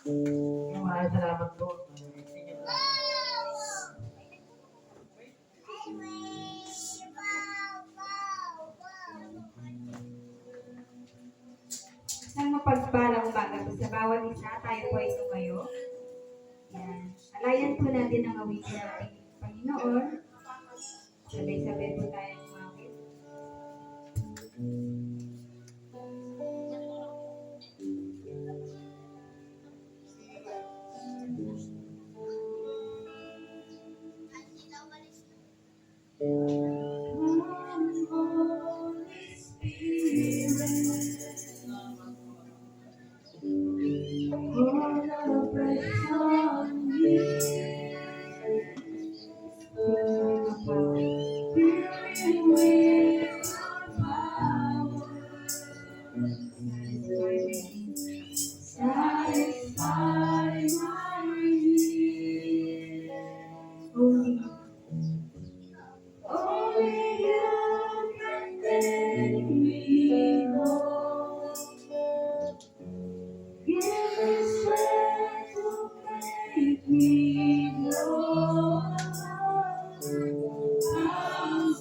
Maraming salamat po. Nang mapagpalang umaga po sa bawat isa, tayo po ay tumayo. Yan. Alayan po natin ang awitin ng ating Panginoon. Sabay-sabay po tayo umawit. Sabay-sabay po natin ang ating mga titig, ating Panginoon na kapatid. Yes, Lord. Satisfy me, Lord. Satisfy my need. Only you can make me whole. Give me strength to make me whole.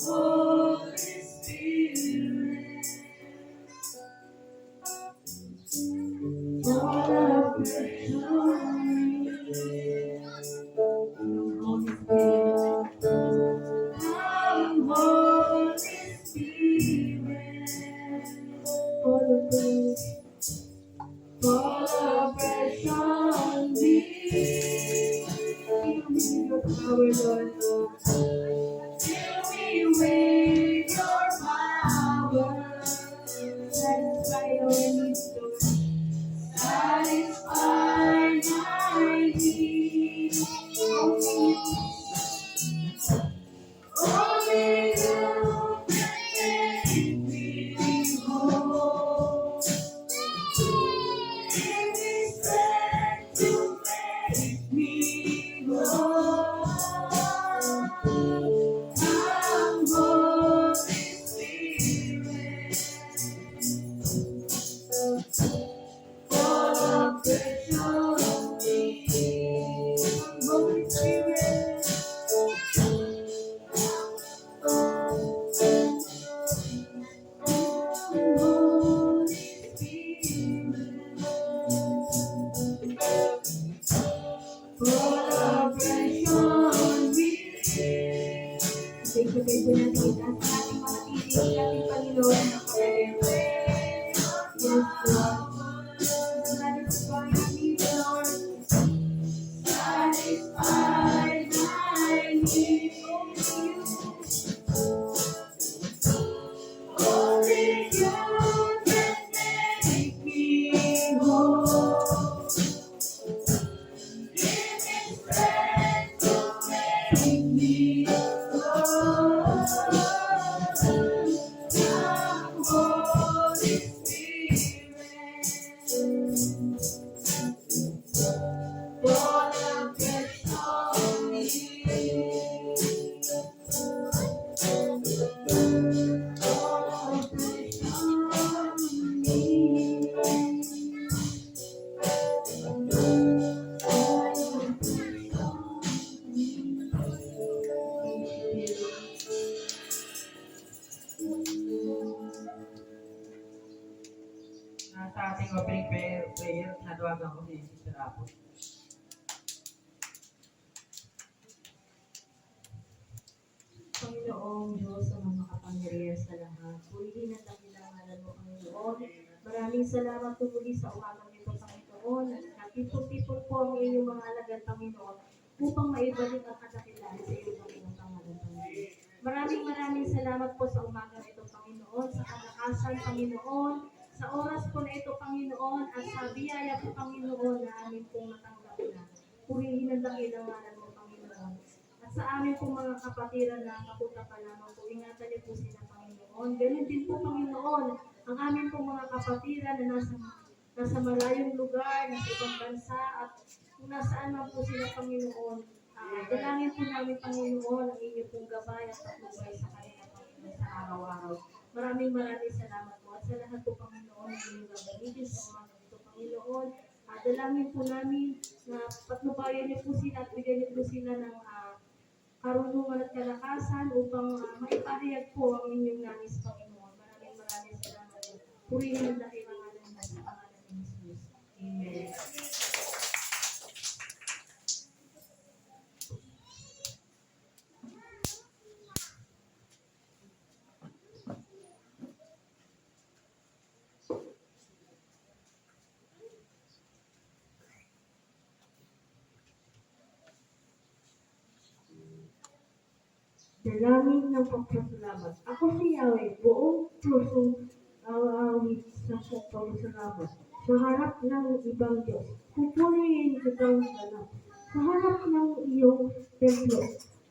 Holy Spirit, fall afresh on me. Fall afresh on me. Sa ating opening prayer, natawagan ko si Sister Apo. Panginoong Diyos sa mga makapangyarihan sa lahat, purihin at dakilangalan mo, Panginoon. Maraming salamat po muli sa umagang ito, Panginoon. Nakipot-tipot po ang iyong mga alagad, Panginoon, upang maibalik ang kadakilaan sa iyong Panginoon pangalan, Panginoon. Maraming salamat po sa umagang ito, Panginoon, sa kalakasan, Panginoon, sa oras po na ito, Panginoon, at sa biyaya po, Panginoon, na amin pong natanggap na. Purihin ang dakilangalan mo, Panginoon. At sa amin pong mga kapatiran na kapunta pa lamang po, ingatan niyo po sila, Panginoon. Ganun din po, Panginoon, ang amin pong mga kapatiran na nasa malayong lugar, nasa ibang bansa, at kung nasaan man po sila, Panginoon. Dalangin po namin, Panginoon, ang inyo pong gabay at patnubay sa kanila, Panginoon, sa araw-araw. Maraming salamat po. At sa lahat po, Panginoon, ang inyong gagamitin sa umaga nito, Panginoon. Dalangin po namin na patnubayan niyo po sila at bigyan niyo po sila ng karunungan at kalakasan upang maipahayag po ang inyong nais, Panginoon. Maraming salamat po. Purihin ang dakilangan ng sa pangalan ni Jesus. Amen. Dalangin ng pagpasalamat. Ako si Yahweh, buong pusong awawit sa pagpasalamat. Sa harap ng ibang Diyos, pupurihin kitang ganap. Sa harap ng iyong templo,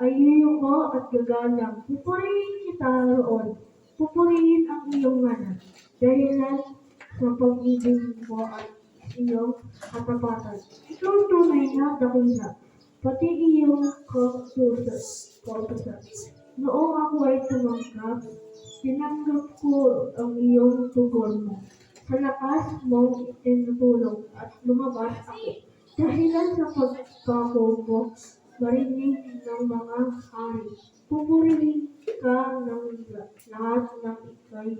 ay ko at gagalang. Pupurihin kita roon. Pupurihin ang iyong ngalan. Dahilan sa pag-ibig mo at iyong katapatan. Ikaw tunay na dakila. Pati iyong kautusan. Noong ako ay tumangkap, tinanggap ko ang iyong tugon mo. Sa lakas mong itinutulong at lumabas ako. Dahilan sa pagpako mo, marinig ng mga hari. Pupurihin ka ng lahat ng ikay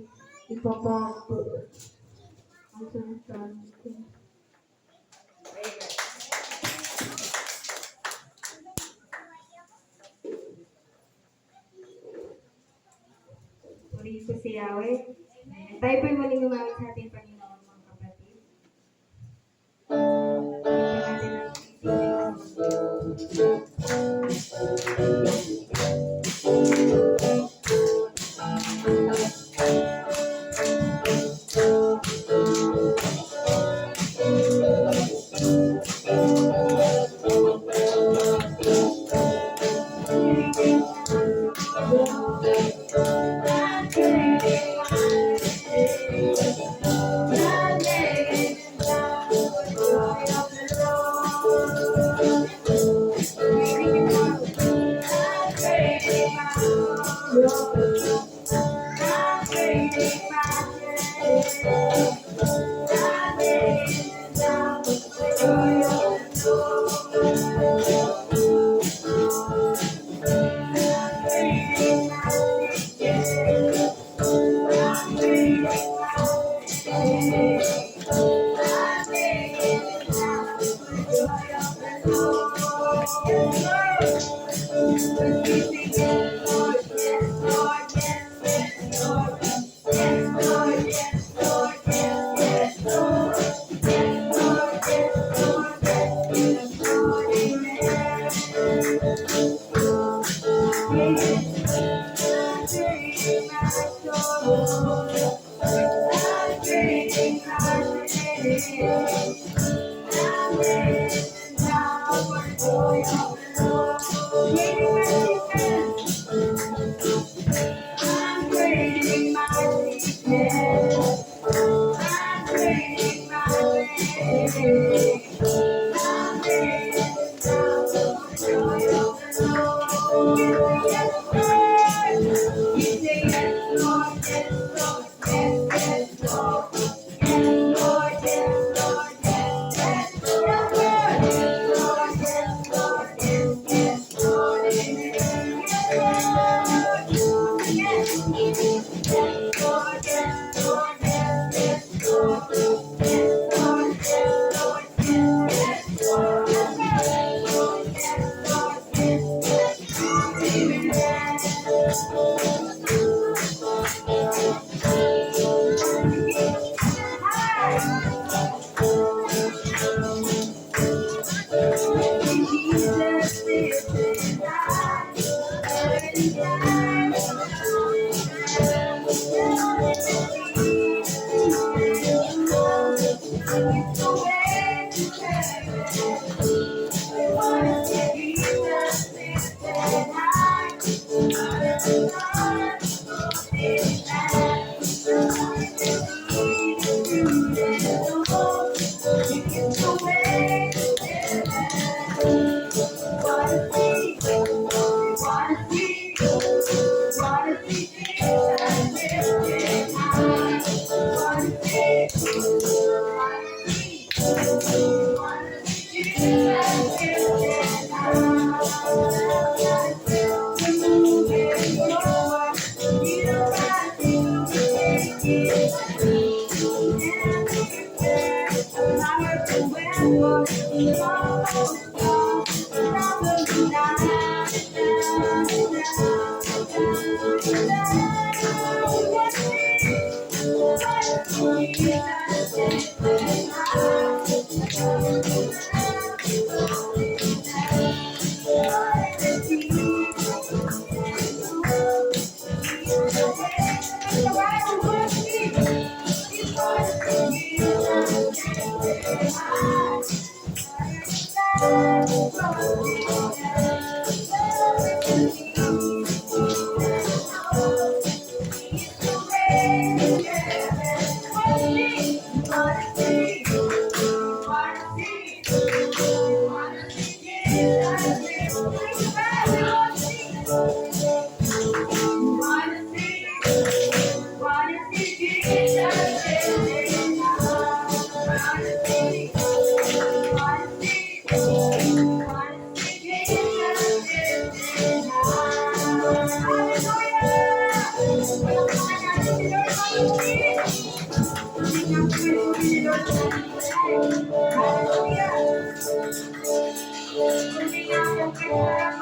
ipapapuot. Ang salita ko. Purihin ko si Yahweh. Tayo po'y muling gumamit sa ating Panginoon, mga kapatid.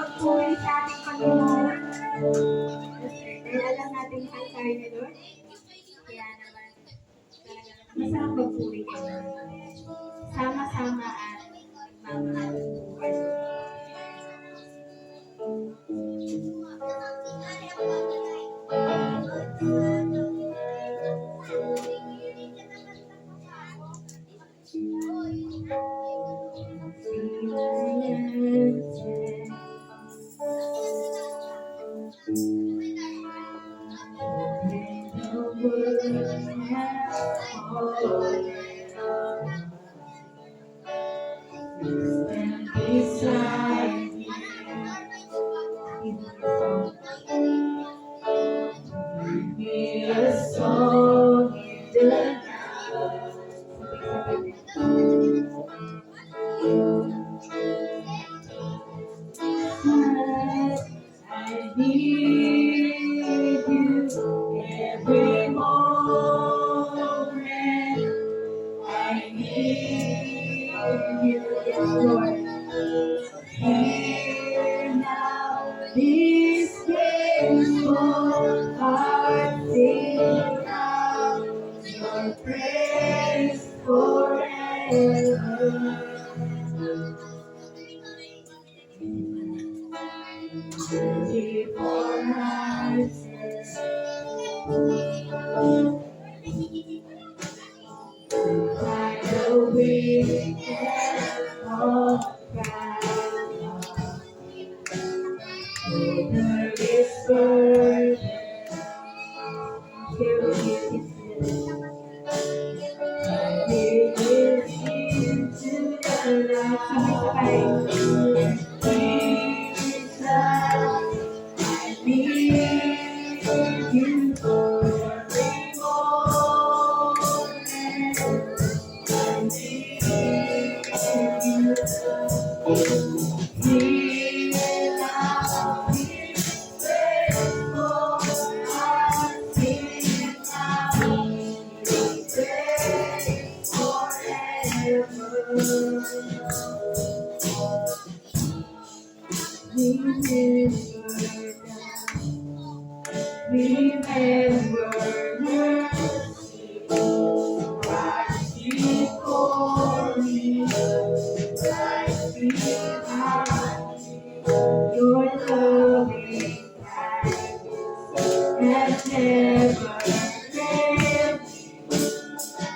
Magpuri sa ating Panginoon. Kaya alam natin mahal tayo ni Lord. Kaya naman, talaga masarap magpuri kay Lord. Sama-sama at magmamahal ng buhay. I need you every moment. I need you, yes, Lord. Hear now this faithful heart sing out your praise forever. Before I by the wicked fall over this burden, here it is. It is into the light. Jesus, I need you every moment. I need you. Feel out His faithful heart, sing out His praise forever. Remember mercy, Christ before me, Christ behind me. Your loving kindness has never failed me.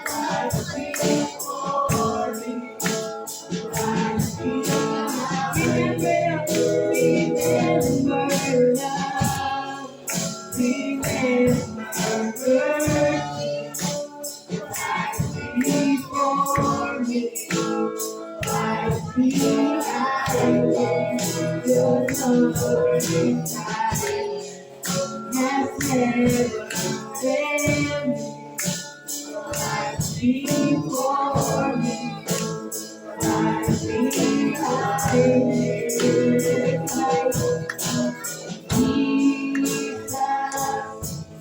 Christ before me, Christ behind me. Remember love, remember mercy, Christ before me, Christ behind me. Your loving kindness has never failed me. Christ before me, Christ behind me. Jesus,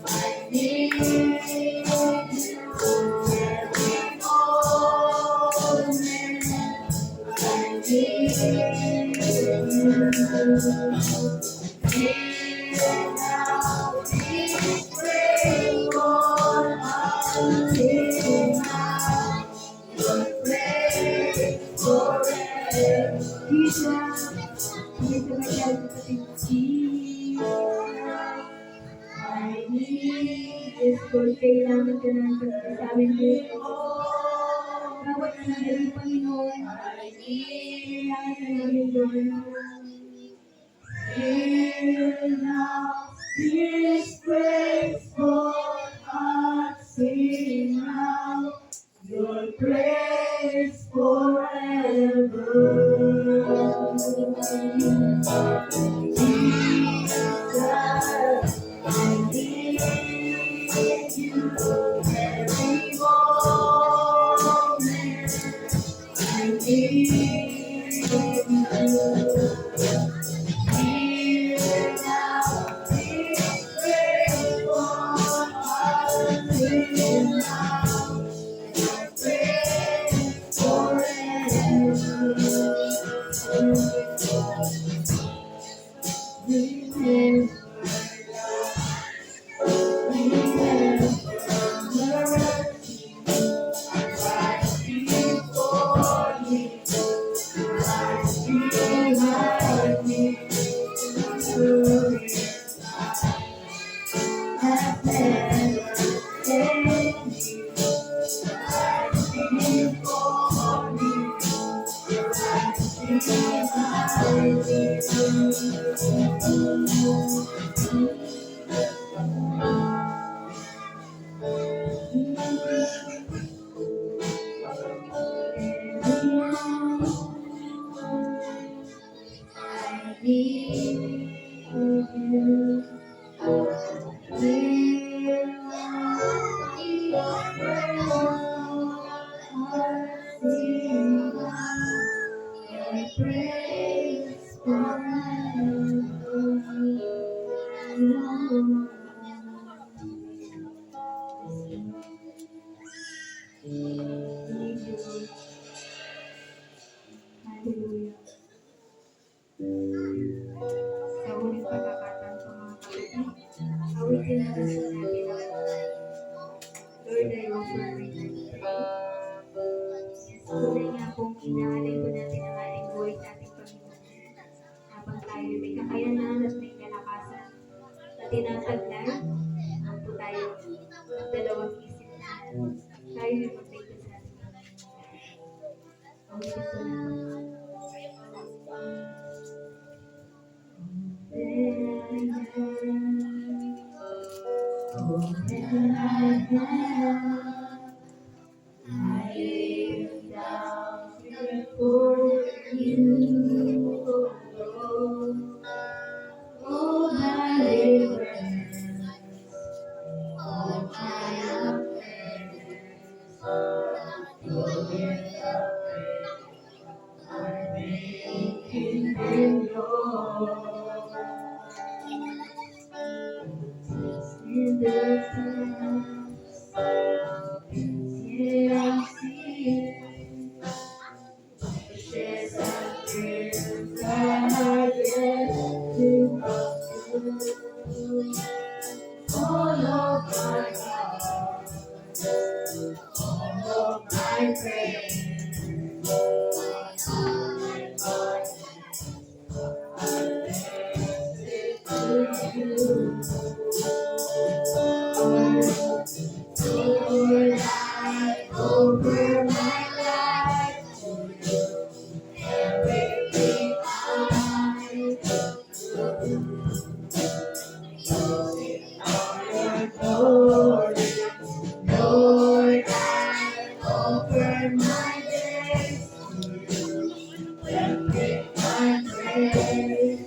I need you every moment. Kailangan ka ng pagkasabi mo. Bawat sandali, Panginoon. Kailangan ka namin doon. Hear now His graceful heart sing out your praise forever. Jesus, I need you every moment. I need you. Hallelujah. Sa huling pagkakataon ko mga kapatid, awitin na dasal natin ang Lord, I offer my life. Yes, tunay nga pong inaalay ko natin ang ating buhay sa ating Panginoon. Habang tayo may kakayanan at may kalakasan na tinataglay, ang po tayo ang dalawang isip na tayo ay magpito sa ating Panginoon. Awitin ko na. I live down before you, Lord. All my labors, all my affairs, I'm making them yours. In the past, yeah, I see wishes and dreams that are yet to come true. All of my heart, all of my praise, all my heart, I lift it to you. Lord, I offer my life to you. Everything I do, Lord, Lord, I offer my days to you. Everything I praise.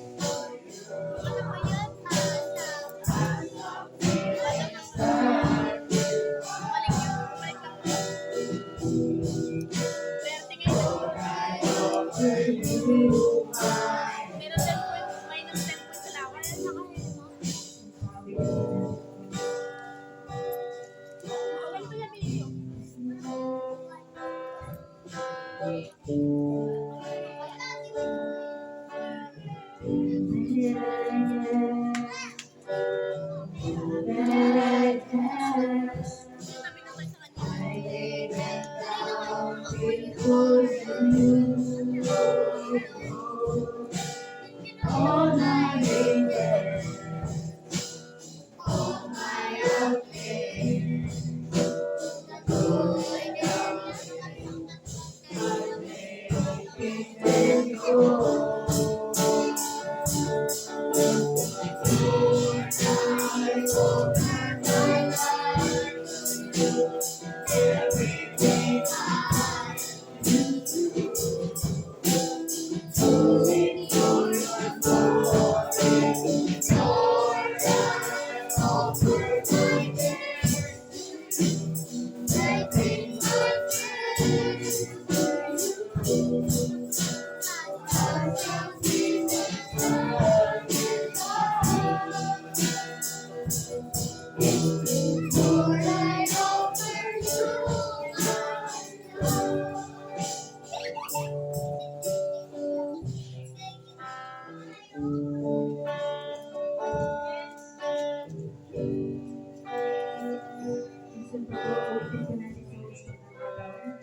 Minsan po, ulitin po natin sa gusto ng pagkaon.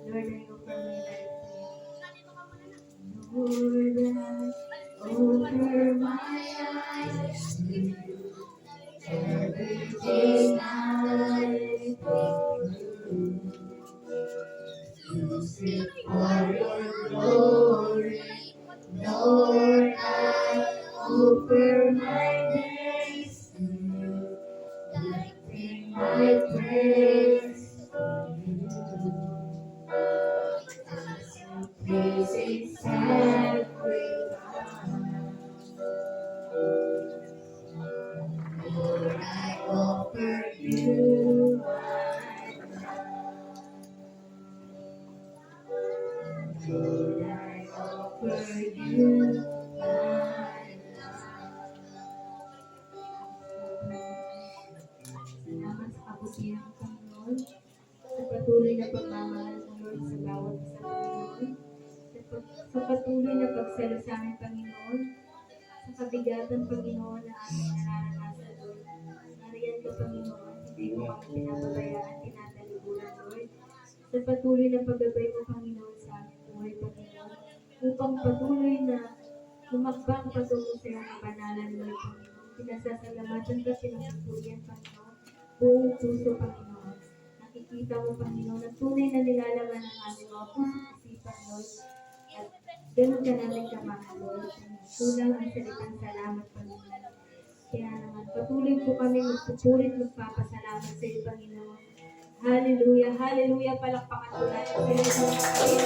Lord, I offer my life to you. Lord, I offer my life to you. Everything I do, use it for your glory. Lord, I offer my days to you. I bring my praise to you. This is sacrifice. Lord, I offer you my life. Lord, I offer you my life. Salamat sa kabutihan ng Panginoon, sa patuloy na pagmamahal ng Lord sa bawat isa, Panginoon, sa patuloy na pagsalo sa amin, Panginoon, sa kabigatan, Panginoon, na aming nararanasan, Lord. Nariyan ka, Panginoon, hindi mo kami pinapabayaan, tinatalikuran, Lord. Sa patuloy na paggabay mo, Panginoon, sa aming buhay, Panginoon, upang patuloy na lumakbang patungo sa iyong kabanalan, Lord, Panginoon. Pinasasalamatan ka, pinapupurihan, Panginoon, buong puso, Panginoon. Nakikita mo, Panginoon, na tunay na nilalaman ng aming mga puso at isipan, Lord. At ganun ka namin kamahal, Lord. Kulang ang salitang salamat, Panginoon. Kaya naman, patuloy po kami magpupulit, magpapasalamat sa iyo, Panginoon. Hallelujah, hallelujah, palakpakan po natin sa iyo.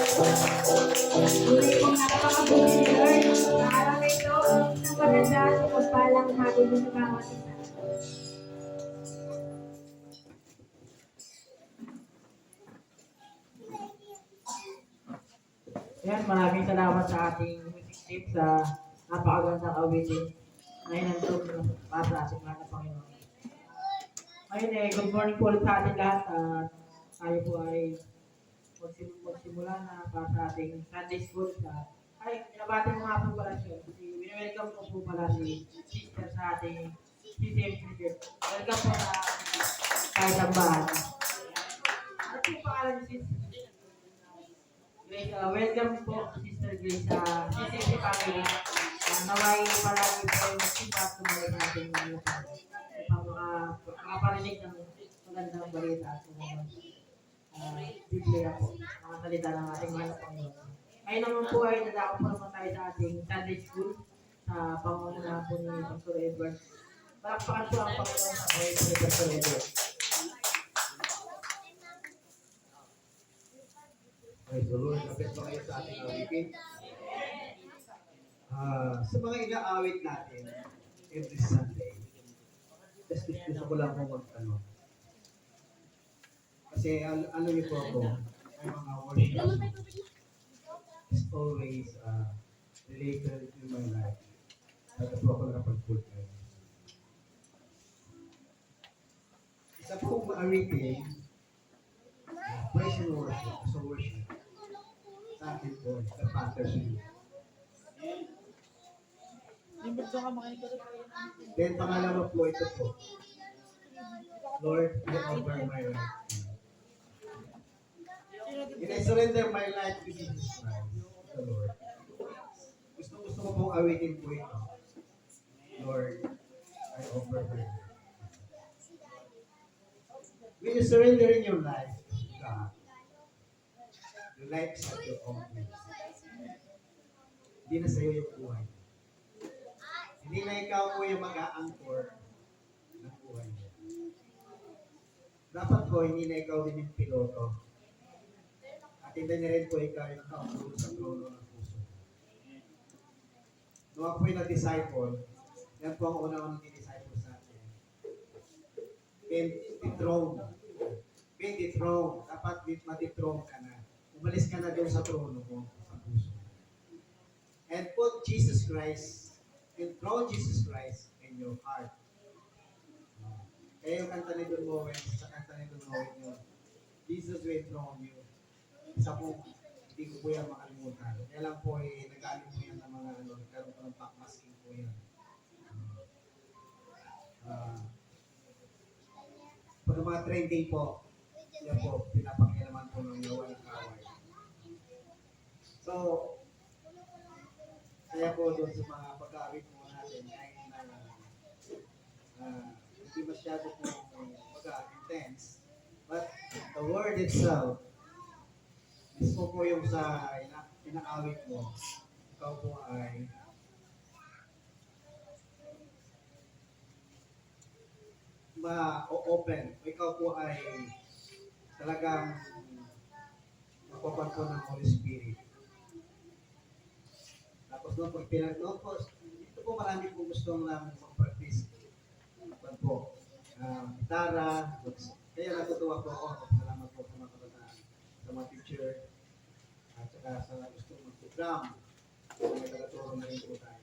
Tunay pong napakabuti ni Lord. Sa araw na ito, ng maganda at magpalang hapon mo sa bawat isa. Yan, maraming salamat sa ating music team sa napakagandang awitin na inantog para sa ating mga Panginoon. Ngayon good morning po ulit sa ating lahat. Tayo po ay magsimula na para sa ating Sunday School. Pinabati mo nga po pala siya. Welcome ko po pala si sister sa ating CCM Cricket. Welcome po sa kahit ang bahan. Ano po yung pangalan ni sister? Grace, welcome po Sister Grace sa CCC family. Naway palagi po yung magsipat kumalik natin ng lahat. Makaparinig ng magandang balita at Biblia po. Mga salita ng ating mga Panginoon. Ngayon naman po ay nadako po naman tayo sa ating Sunday School sa panguna po ni Pastor Edward. Palakpakan po ang Panginoon sa buhay po ni Pastor Edward. Praise the Lord. Kapit ba kayo sa ating awitin? Sa mga ina-awit natin every Sunday, just gusto ko lang po mag-ano. Kasi ano niyo po ako, may mga worship is always related to my life. Kaya po ako nakapag-full time. Isa po ma-awitin, praise and worship, so worship. Sa akin po, the Father's will. Then pangalawa po ito po. Lord, I offer my life to you. And I surrender my life to Jesus Christ, the Lord. Gusto ko pong awitin po ito. Lord, I offer my life. When you surrender in your life to God, Your life is at your own pace. Hindi na sa'yo yung buhay. Hindi na ikaw po yung mag-a-anchor ng buhay mo. Dapat po, hindi na ikaw din yung piloto. At hindi na rin po ikaw yung nakaupo sa trono ng puso. Nung ako po yung nag-disciple, yan po ang una-unang disciple sa atin. Dethrone. Being dethrone. Dapat ma-dethrone ka na. Umalis ka na doon sa trono mo, sa puso. And put Jesus Christ, enthrone Jesus Christ in your heart. Kaya yung kanta ni Don Moen, sa kanta ni Don Moen yun, Jesus will enthrone you. Isa po, hindi ko po yan makalimutan. Kaya lang po, nag-alim po yan ng mga nagkaroon po ng backmasking po yan. Pag mga trending po, yan po, pinapakialaman po ng yawa ng kaway. So, kaya po doon sa mga pag-aawit po natin, ay hindi masyado po intense. But the word itself, mismo po yung sa inaawit mo, ikaw po ay ma-open. Ikaw po ay talagang mapapan po ng Holy Spirit. Tapos doon po, ito po marami po gustong namin mag-practice. Ano po, gitara, kaya natutuwa po ako. Salamat po sa mga kabataan, sa mga teacher, at saka sa gustong mag-drum. May tagaturo na rin po tayo.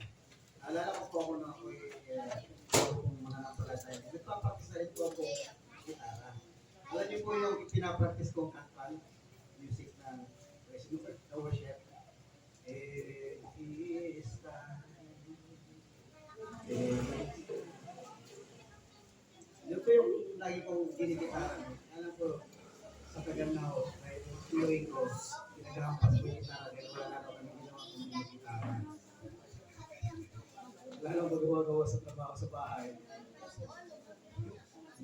Alala ko po ako na ako'y kung mga napalataya. Nagpa-practice na rin po ako gitara. Alam niyo po yung pinapractice kong kantan, music na worship. Yun po yung lagi kong ginigitaran. Alam ko, sa Taganaw, kahit yung tuloy ko, pinaghampas ko yung gitara, kaya wala na kami ginawa kong ginigitaran. Lalong magawa-gawa sa trabaho sa bahay.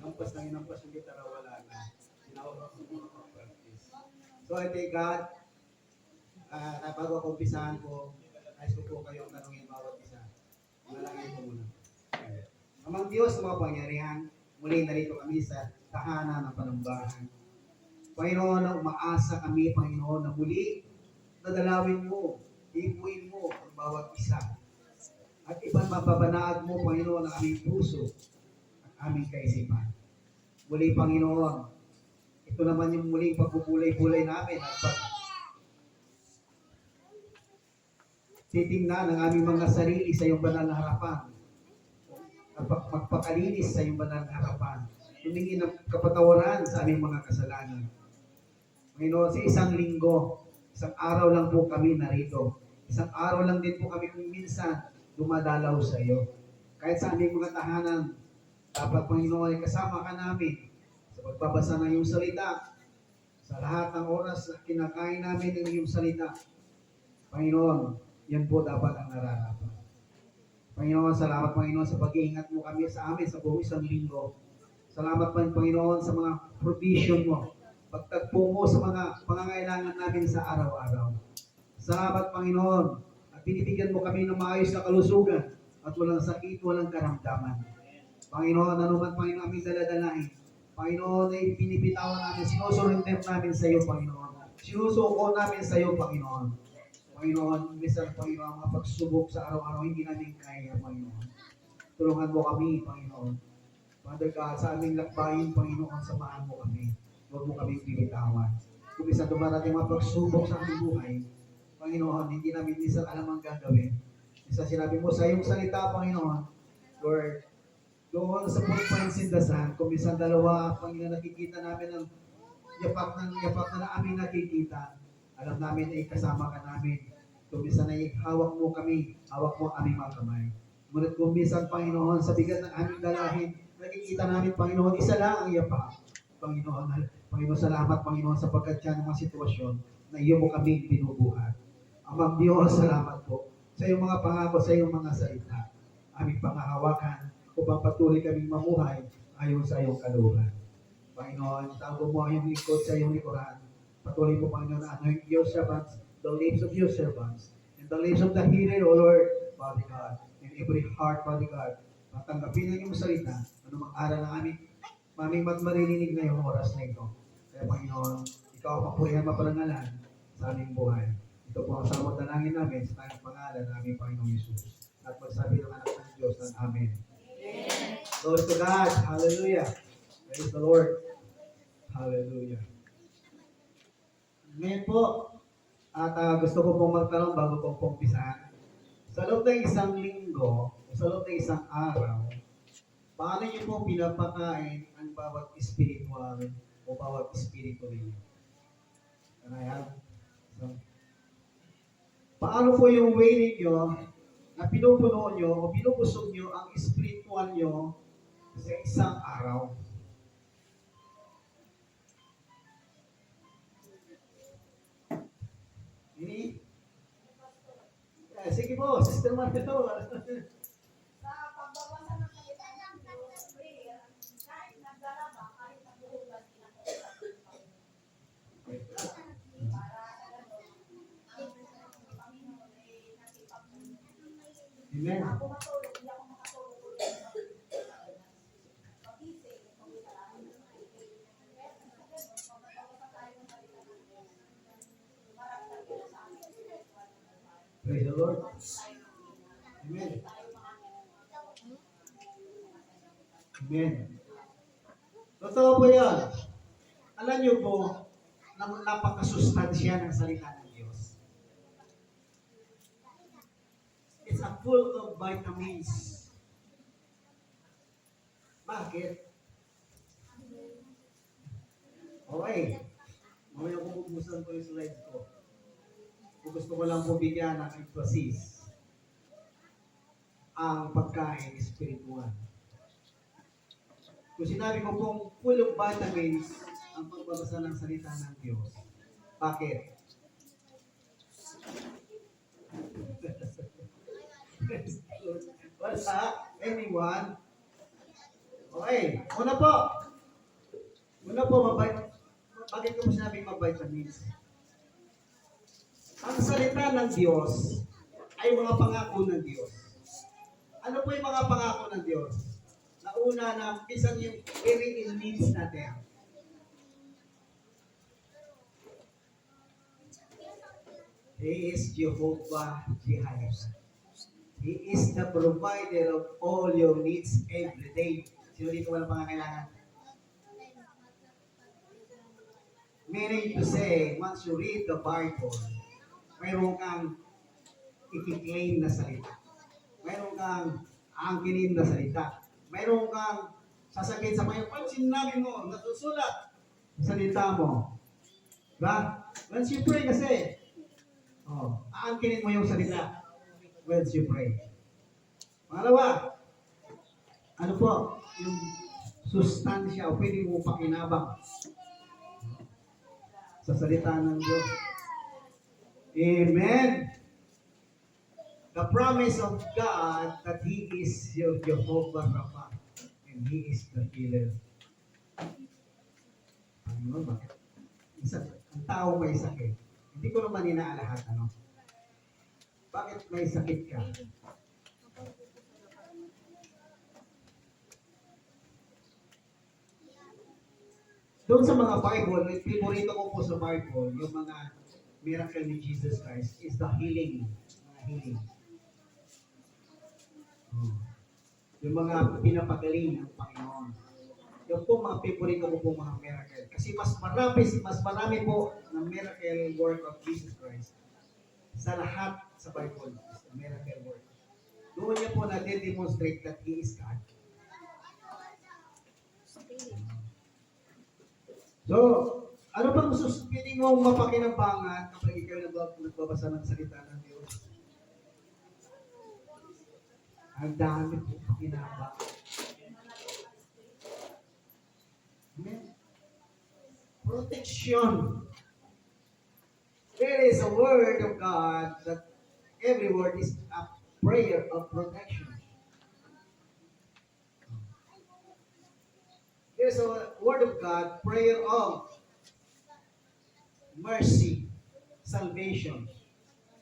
Inampas yung gitara, wala na. Sinawag ko mga practice. So I thank God, bago ako umpisahan ko, nais ko po kayong tanungin bawat isa. Malangin ko muna. Amang Diyos, mga pangyarihan, muli narito kami sa tahanan ng panambahan. Panginoon, umaasa kami, Panginoon, na muli dadalawin mo, ipuin mo ang bawat isa. At ibang mapapanaag mo, Panginoon, ang aming puso at aming kaisipan. Muli, Panginoon, ito naman yung muling pagpupulay-pulay namin at titingnan ang aming mga sarili sa iyong banal na harapan. At magpakalinis sa iyong banal na harapan. Humingi ng kapatawaran sa aming mga kasalanan. Panginoon, sa isang linggo, isang araw lang po kami narito. Isang araw lang din po kami kung minsan dumadalaw sa iyo. Kahit sa aming mga tahanan, dapat, Panginoon, ay kasama ka namin sa pagbabasa ng iyong salita. Sa lahat ng oras na kinakain namin ng iyong salita. Panginoon, yan po dapat ang nararapat. Panginoon, salamat, Panginoon, sa pag-iingat mo kami sa amin sa buong isang linggo. Salamat, Panginoon, sa mga provision mo. Pagtagpo mo sa mga pangangailangan namin sa araw-araw. Salamat, Panginoon, at binibigyan mo kami ng maayos na kalusugan at walang sakit, walang karamdaman. Panginoon, ano man, Panginoon, aming daladalain. Panginoon, ay pinipitawan namin, sinusurrender namin sa iyo, Panginoon. Sinusuko namin sa iyo, Panginoon. Panginoon, minsan, Panginoon, mga pagsubok sa araw-araw, hindi namin kaya, Panginoon. Tulungan mo kami, Panginoon. Father God, sa aming lakbayin, Panginoon, samahan mo kami. Huwag mo kami pinitawan. Kung minsan dumarating mga pagsubok sa aming buhay, Panginoon, hindi namin minsan alam ang gagawin. Minsan sinabi mo sa iyong salita, Panginoon, Lord, doon sa footprints in the sand, kung minsan dalawa, Panginoon, nakikita namin ang yapak na aming nakikita. Alam namin ay kasama ka namin. Kung minsan ay hawak mo kami, hawak mo ang aming mga kamay. Ngunit kung minsan, Panginoon, sa bigat ng aming dalahin, nakikita namin, Panginoon, isa lang ang yapak. Panginoon, salamat, Panginoon, sapagkat yan ang mga sitwasyon na iyo mo kami binubuhat. Amang Diyos, salamat po sa iyong mga pangako, sa iyong mga salita. Aming pangahawakan upang patuloy kaming mamuhay ayon sa iyong kaluran. Panginoon, tago mo ang iyong lingkod sa iyong likuran. Patuloy po, Panginoon, na anoint your servants, the lips of your servants, and the lips of the hearer, O Lord, Father God, in every heart, Father God, matanggapin ang iyong salita, anumang aral na maming maririnig ngayong oras na ito. Kaya, Panginoon, ikaw ang papurihan maparangalan sa aming buhay. Ito po ang samot na langin namin sa tayong pangalan ng aming Panginoong Yesus. At magsabi ng anak ng Diyos ng Amen. Glory to God. Hallelujah. Praise the Lord. Hallelujah. Ngayon po, at gusto ko pong magtanong bago ko pong umpisahan. Sa loob ng isang linggo, sa loob ng isang araw, paano niyo po pinapakain ang bawat spiritual o bawat espiritu ninyo? Can I have some? Paano po yung way ninyo na pinupuno nyo o pinupusog nyo ang spiritual nyo sa isang araw? Ini? Sige po, Sister Marito. Amen. Praise the Lord. Amen. Amen. Totoo po yan. Alam niyo po, napakasustansya ng salita ng Diyos. It's a full of vitamins. Bakit? Okay. Mamaya ko pupusan ko yung slides ko. Gusto ko lang po bigyan ng emphasis ang pagkain spiritual. Kung sinabi ko pong full of vitamins ang pagbabasa ng salita ng Diyos, bakit? Wala? Anyone? Okay. Una po, bakit ko sinabing vitamins? Ang salita ng Diyos ay mga pangako ng Diyos. Ano po yung mga pangako ng Diyos? Nauna na isang yung very needs natin. He is Jehovah Jireh. He is the provider of all your needs every day. Sino dito walang pangangailangan? Meaning to say, once you read the Bible, mayroon kang i-claim na salita. Mayroon kang aangkinin na salita. Mayroon kang sasabihin sa mga pansin namin mo, nasusulat sa salita mo. Diba? Once you pray kasi, aangkinin mo yung salita. Once you pray. Pangalawa, ano po, yung sustansya o pwede mo pakinabang sa salita ng Diyos. Amen. The promise of God that He is your Jehovah Rapha and He is the healer. Ano, bakit? Ang tao may sakit. Hindi ko naman inaalahat, ano? Bakit may sakit ka? Doon sa mga Bible, favorito ko po sa Bible, yung mga miracle ni Jesus Christ is the healing. Mga healing. Yung mga pinapagaling ng Panginoon. Yung po mga favorito ko po mga miracle. Kasi mas marami po ng miracle work of Jesus Christ sa lahat sa Bible is the miracle work. Doon niya po na-demonstrate that He is God. So, ano bang piling mong mapakinabangan kapag ikaw nagbabasa ng salita ng Diyos? Ang dami po pakinabang. Amen. Protection. There is a word of God that every word is a prayer of protection. There's a word of God, prayer of mercy, salvation.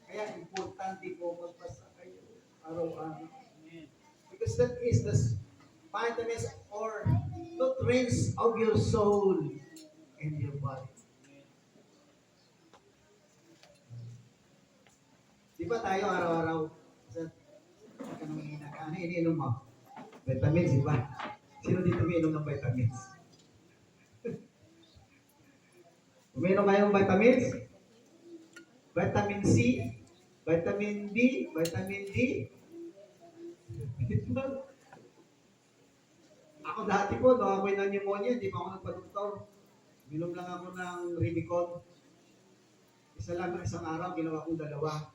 Kaya importante po magbasa kayo araw-araw. Because that is the vitamins or nutrients of your soul and your body. Di ba tayo araw-araw, sa kanong ano iniinom mo? Vitamins, di ba? Sino dito umiinom ng vitamins? Umiinom kayo ng vitamins? Vitamin C, vitamin B, vitamin D. Ako dati po, nung ako'y na pneumonia, hindi pa ako nagpa-doktor. Minom lang ako ng Ribicon. Isa lang na isang araw, ginawa kong dalawa.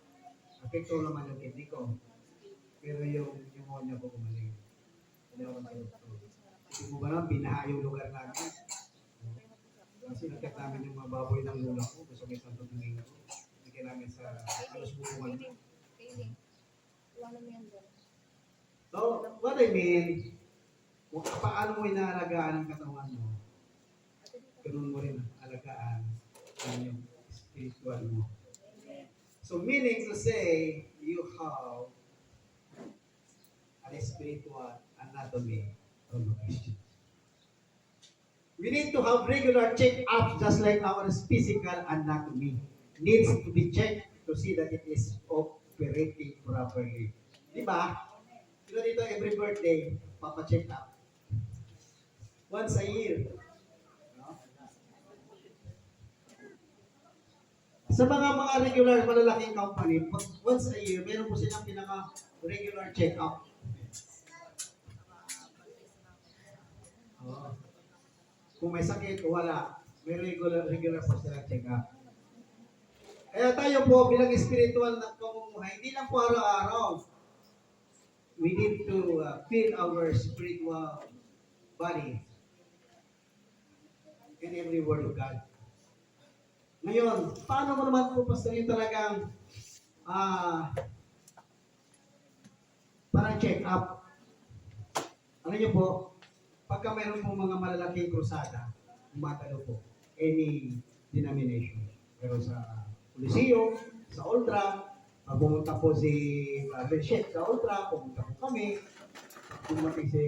Apekto naman yung kidney ko. Pero yung pneumonia ko gumaling. Hindi ako nagpa-doktor. Hindi mo ba naman, binaha yung lugar namin. Kasi nakita namin yung mga baboy ng lula ko. Gusto may Santo Domingo. Nakita namin sa alos bukungan. So, what I mean, kung paano mo inaalagaan ang katawan mo, ganun mo rin alagaan ang yung spiritual mo. So, meaning to say, you have a spiritual anatomy of a Christian. We need to have regular check-ups just like our physical anatomy needs to be checked to see that it is operating properly. Di ba? Sino dito every birthday, papacheck up? Once a year. No? Sa mga regular malalaking company, once a year, meron po silang pinaka-regular check-up. Oh. Kung may sakit o wala, may regular po silang check-up. Kaya tayo po bilang spiritual na pamumuhay, hindi lang po araw-araw. We need to feed our spiritual body in every word of God. Ngayon, paano mo naman po pastorin talagang parang check-up? Ano nyo po, pagka mayroon pong mga malalaking krusada, umatalo po, any denomination. Pero sa Coliseo, sa Ultra, pumunta po si Brother Sheikh sa Ultra, pumunta po kami, pumunta si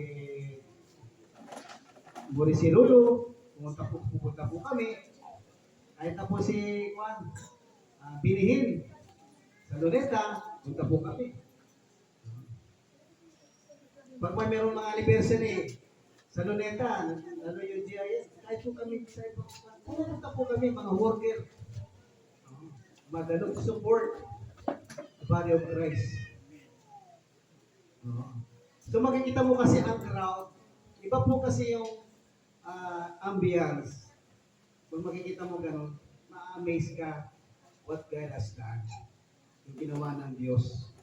Boris Lulu, pupunta po kami, kahit na po si Juan, Binihin, sa Luneta, pumunta po kami. Pag may meron mga anniversary, sa Luneta, ano yung GIS, kahit po kami, pumunta po kami, mga worker, magalong support the body of Christ. So makikita mo kasi ang crowd, iba po kasi yung ambience. Kung makikita mo ganun, ma-amaze ka what God has done. Yung ginawa ng Diyos.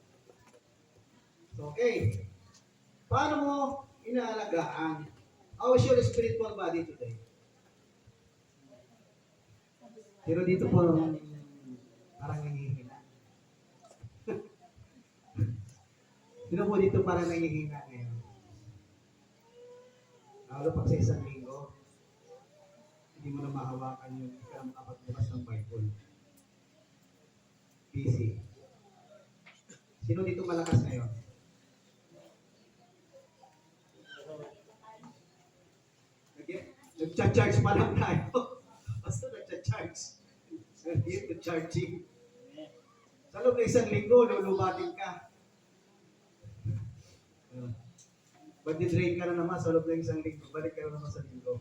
So, okay. Paano mo inaalagaan? How is your spiritual body today? Pero dito po, parang nangihina. Sino po dito parang nangihina ngayon? Lalo pag sa isang linggo, hindi mo na mahawakan yung ikaw makapagbukas ng Bible. Busy. Sino dito malakas ngayon? Nag-charge pa lang tayo. Basta nag-charge. Here to charging. Sa loob ng isang linggo, lulubatin ka. Mag-drain ka na naman sa loob ng isang linggo. Balik ka na naman sa linggo.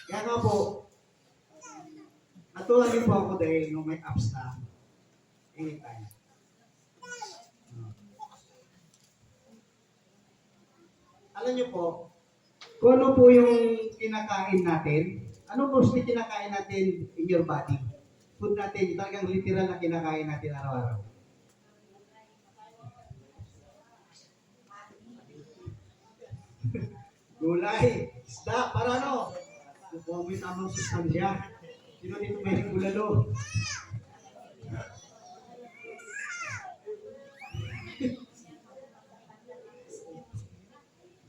Kaya nga po, natuwa din po ako dahil nung may apps na anytime. Alam niyo po, kung ano po yung kinakain natin, ano mostly kinakain natin in your body? Food natin, talagang literal na kinakain natin araw-araw. Gulay, isda, para ano? Kung may tamang sustansya. Sino dito may bulalo?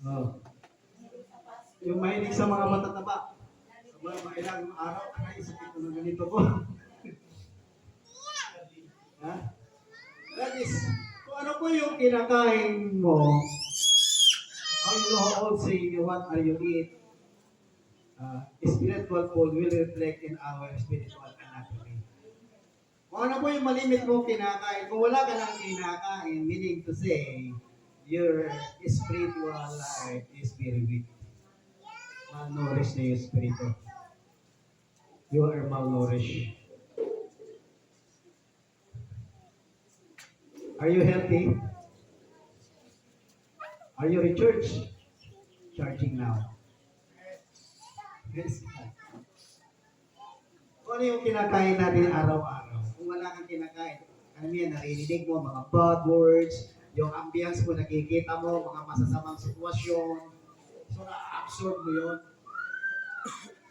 Oh. Yung mahilig sa mga matataba. Sa mga ilang araw, ay, sakit ko na ganito ko. Ha? That is, kung ano po yung kinakain mo, how you also what are you eat, spiritual food will reflect in our spiritual anatomy. Kung ano po yung malimit mo kinakain, kung wala ka nang kinakain, meaning to say, your spiritual life is very weak. Malnourished na yung spirito. You are malnourished. Are you healthy? Are you recharged? Charging now. Yes. Kung ano yung kinakain natin araw-araw, kung wala kang kinakain, ano yan, narinig mo, mga bad words, yung ambience mo, nakikita mo, mga masasamang sitwasyon, so na-absorb mo yun.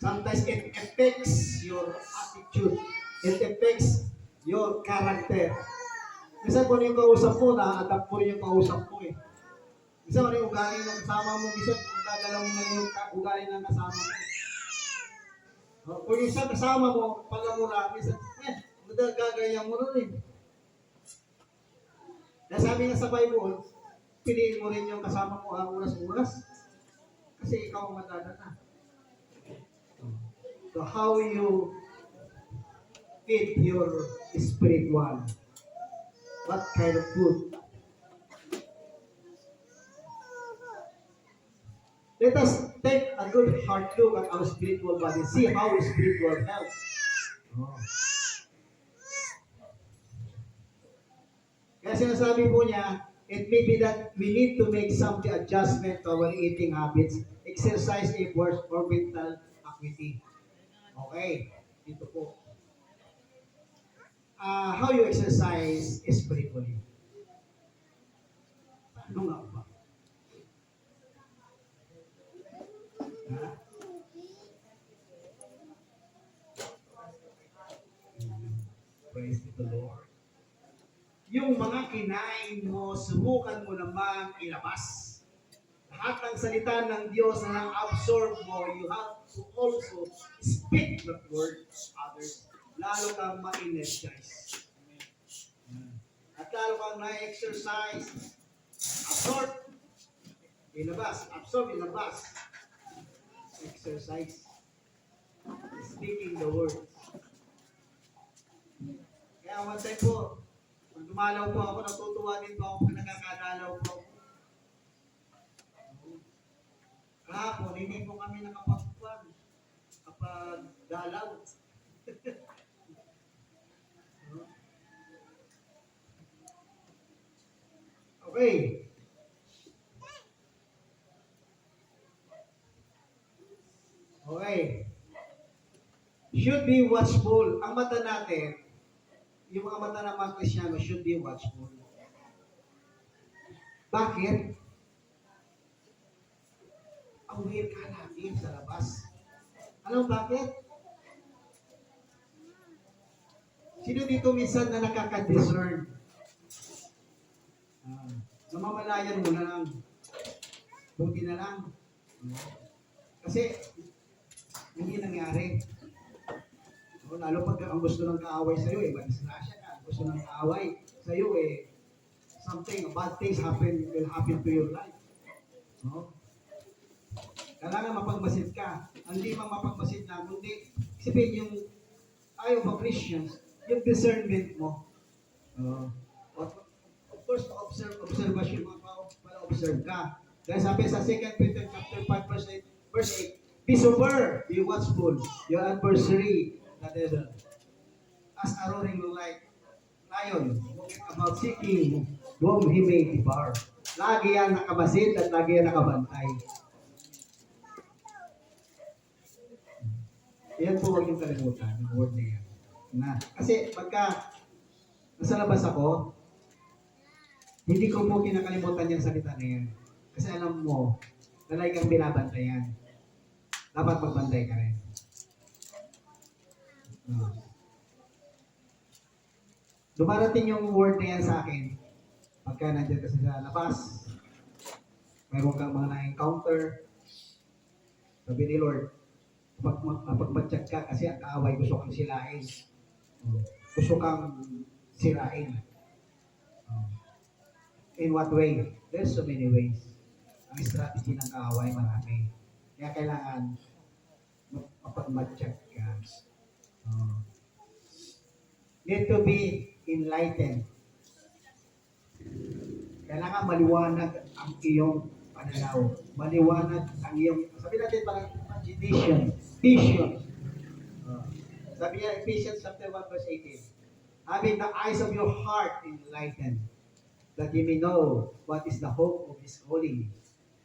Sometimes it affects your attitude. It affects your character. Minsan kung ano yung kausap mo, na-adapt mo rin yung kausap mo eh. Minsan ano yung ugali ng kasama mo, minsan gagalaw mo na yung ugali ng kasama mo. Kung yung isang kasama mo, palamura, minsan, gagayan mo rin eh. Dahil sabi nga sa Bible, piliin mo rin yung kasama mo ang oras-oras. Kasi ikaw ang madadala. So how you feed your spiritual? What kind of food? Let us take a good hard look at our spiritual body. See how spiritual health. Oh. Kaya sinasabi po niya, it may be that we need to make some adjustment to our eating habits, exercise efforts, or mental activity. Okay, dito po. How you exercise spiritually? Ano nga ba? Ha? Praise the Lord. Yung mga kinain mo, subukan mo naman ilabas. Lahat ng salita ng Diyos na nang-absorb mo, you have to also speak the word to others. Lalo kang ma-energize. At lalo kang na-exercise, absorb, ilabas, absorb, ilabas. Exercise. Speaking the word. Kaya one time po, pag dumalaw po ako, natutuwa din po ako pag nakakadalaw po ako. Kahapon, hindi po kami nakapagpuan kapag dalaw. Okay. Okay. Should be watchful. Ang mata natin, yung mga mata ng mga Kristyano should be watchful. Bakit? Aware ka natin sa labas. Alam bakit? Sino dito minsan na nakaka-discern? Namamalayan mo na lang. Buti na lang. Kasi, hindi nangyari. Lalo pag ang gusto ng kaaway sa'yo, disgrasya ka. Ang gusto ng kaaway sa'yo, something, bad things will happen to your life. No? Kailangan mapagmasid ka. Hindi man mapagmasid na, kundi isipin yung ayaw mga Christians, yung discernment mo. Of course, observation mo, para observe ka. Dahil sabi sa 2 Peter chapter 5, verse 8, be sober, be watchful, your adversary, the devil, as a roaring lion, walking about seeking whom he may devour. Lagi yan nakabasid at lagi yan nakabantay. Yan po huwag yung kalimutan, yung word na yan. Kasi pagka nasa labas ako, hindi ko po kinakalimutan yung salita na yan. Kasi alam mo, lalay kang binabantayan. Dapat magbantay ka rin. Dumarating yung word na yan sa akin. Pagka nandiyan kasi sa labas, mayroon kang mga na-encounter. Sabi ni Lord, mapagmatsyag ka kasi ang kaaway gusto kang silain. Gusto kang sirain. In what way? There's so many ways. Ang strategy ng kaaway marami. Kaya kailangan mapagmatsyag ka. Need to be enlightened. Kailangan maliwanag ang iyong pananaw. Maliwanag ang iyong, sabi natin parang vision. Sabi niya, Ephesians chapter 1 verse 18. Having the eyes of your heart enlightened, that you may know what is the hope of His calling,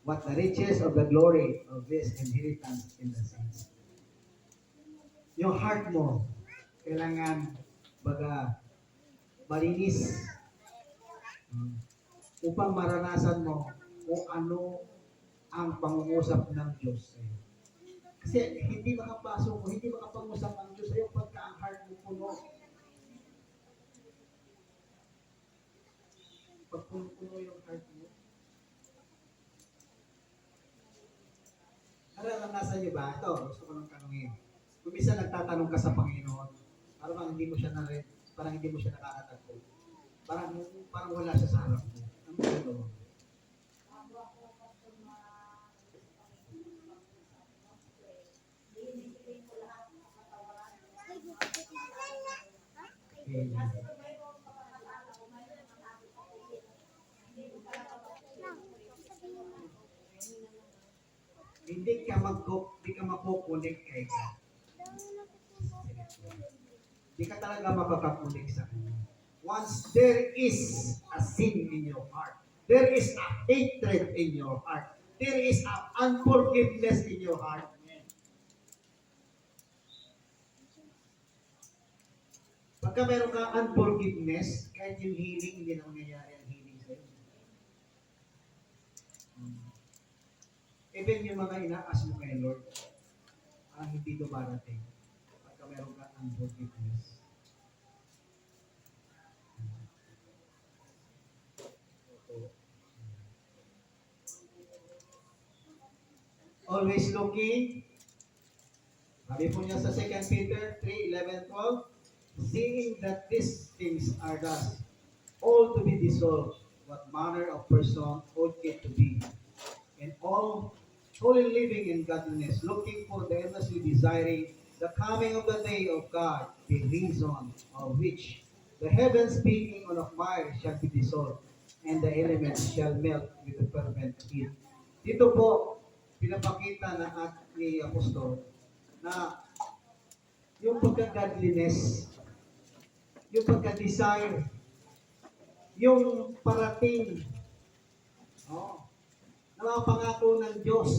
what the riches of the glory of this inheritance in the saints. Yung heart mo, kailangan malinis upang maranasan mo kung ano ang pangungusap ng Diyos sa'yo. Kasi hindi makapasok o hindi makapangusap ang Diyos sa'yo pagka ang heart mo puno. Pag puno yung heart mo, naranasan niyo ba? Ito, gusto ko lang tanungin. Kung minsan nagtatanong ka sa Panginoon, parang hindi mo siya parang hindi mo siya nakakatagpo. Parang wala siya sa harap mo. Ano ba ito? Hindi ka makukunik kay God. Hindi ka talaga makakakunik sa Kanya. Once there is a sin in your heart, there is a hatred in your heart, there is a unforgiveness in your heart, pagka meron ka unforgiveness, kahit yung healing, hindi na mangyayari ang healing sa'yo. Even yung mga inaas mo kay Lord, hindi dumarating pagka meron ka unforgiveness. Always looking. Sabi po niya sa 2 Peter 3:11-12, seeing that these things are thus all to be dissolved, what manner of person ought it to be, and all holy living in godliness, looking for the earnestly desiring the coming of the day of God, the reason of which the heavens being on of fire shall be dissolved, and the elements shall melt with the fervent heat. Dito po, pinapakita ni Apostol na yung pagka-godliness, yung pagka-desire, yung parating, na mga pangako ng Diyos.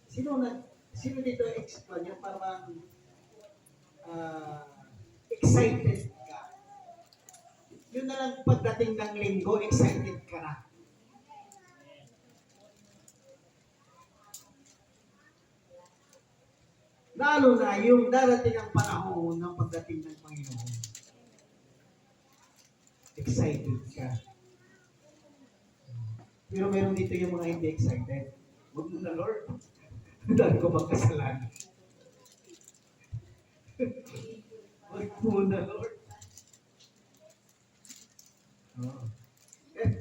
Sino dito explain yung parang excited ka? Yun na lang pagdating ng linggo, excited ka na. Lalo na yung darating ang panahon ng pagdating ng Panginoon. Excited ka. Pero meron dito yung mga hindi excited. Huwag mo na, Lord. Dahil ko bang kasalanan? Huwag mo na, Lord.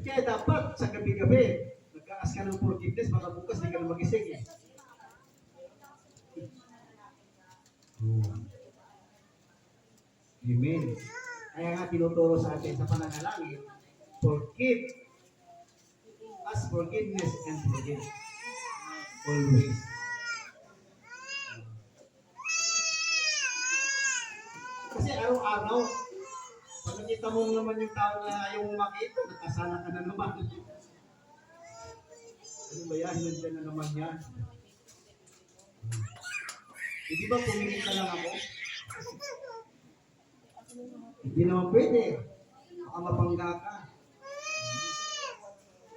Kaya dapat sa gabi-gabi, nagkaas ka ng forgiveness, baka bukas di ka na magising eh. Amen. Kaya nga tinuturo sa atin sa pananalangin, forgive, ask forgiveness and forgive. Always. Kasi araw-araw, pag nakita mo naman yung tao na ayaw mo makita, nakasala ka na naman. Ano ba yan? Nandiyan na naman yan. Hindi ba pumingin ka lang ako? Hindi naman pwede. Baka mapangga ka.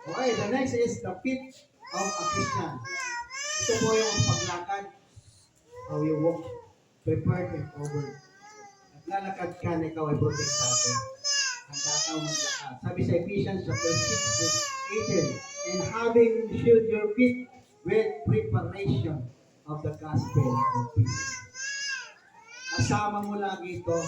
Okay, the next is the feet of a Christian. Ito po yung paglakad. How you walk, prepared and forward. At lalakad ka na ikaw ay protektado. Handa ka maglakad. Sabi sa Ephesians chapter 6 verse 18, and having shod your feet with preparation of the gospel of peace. Kasama mo lagi ito.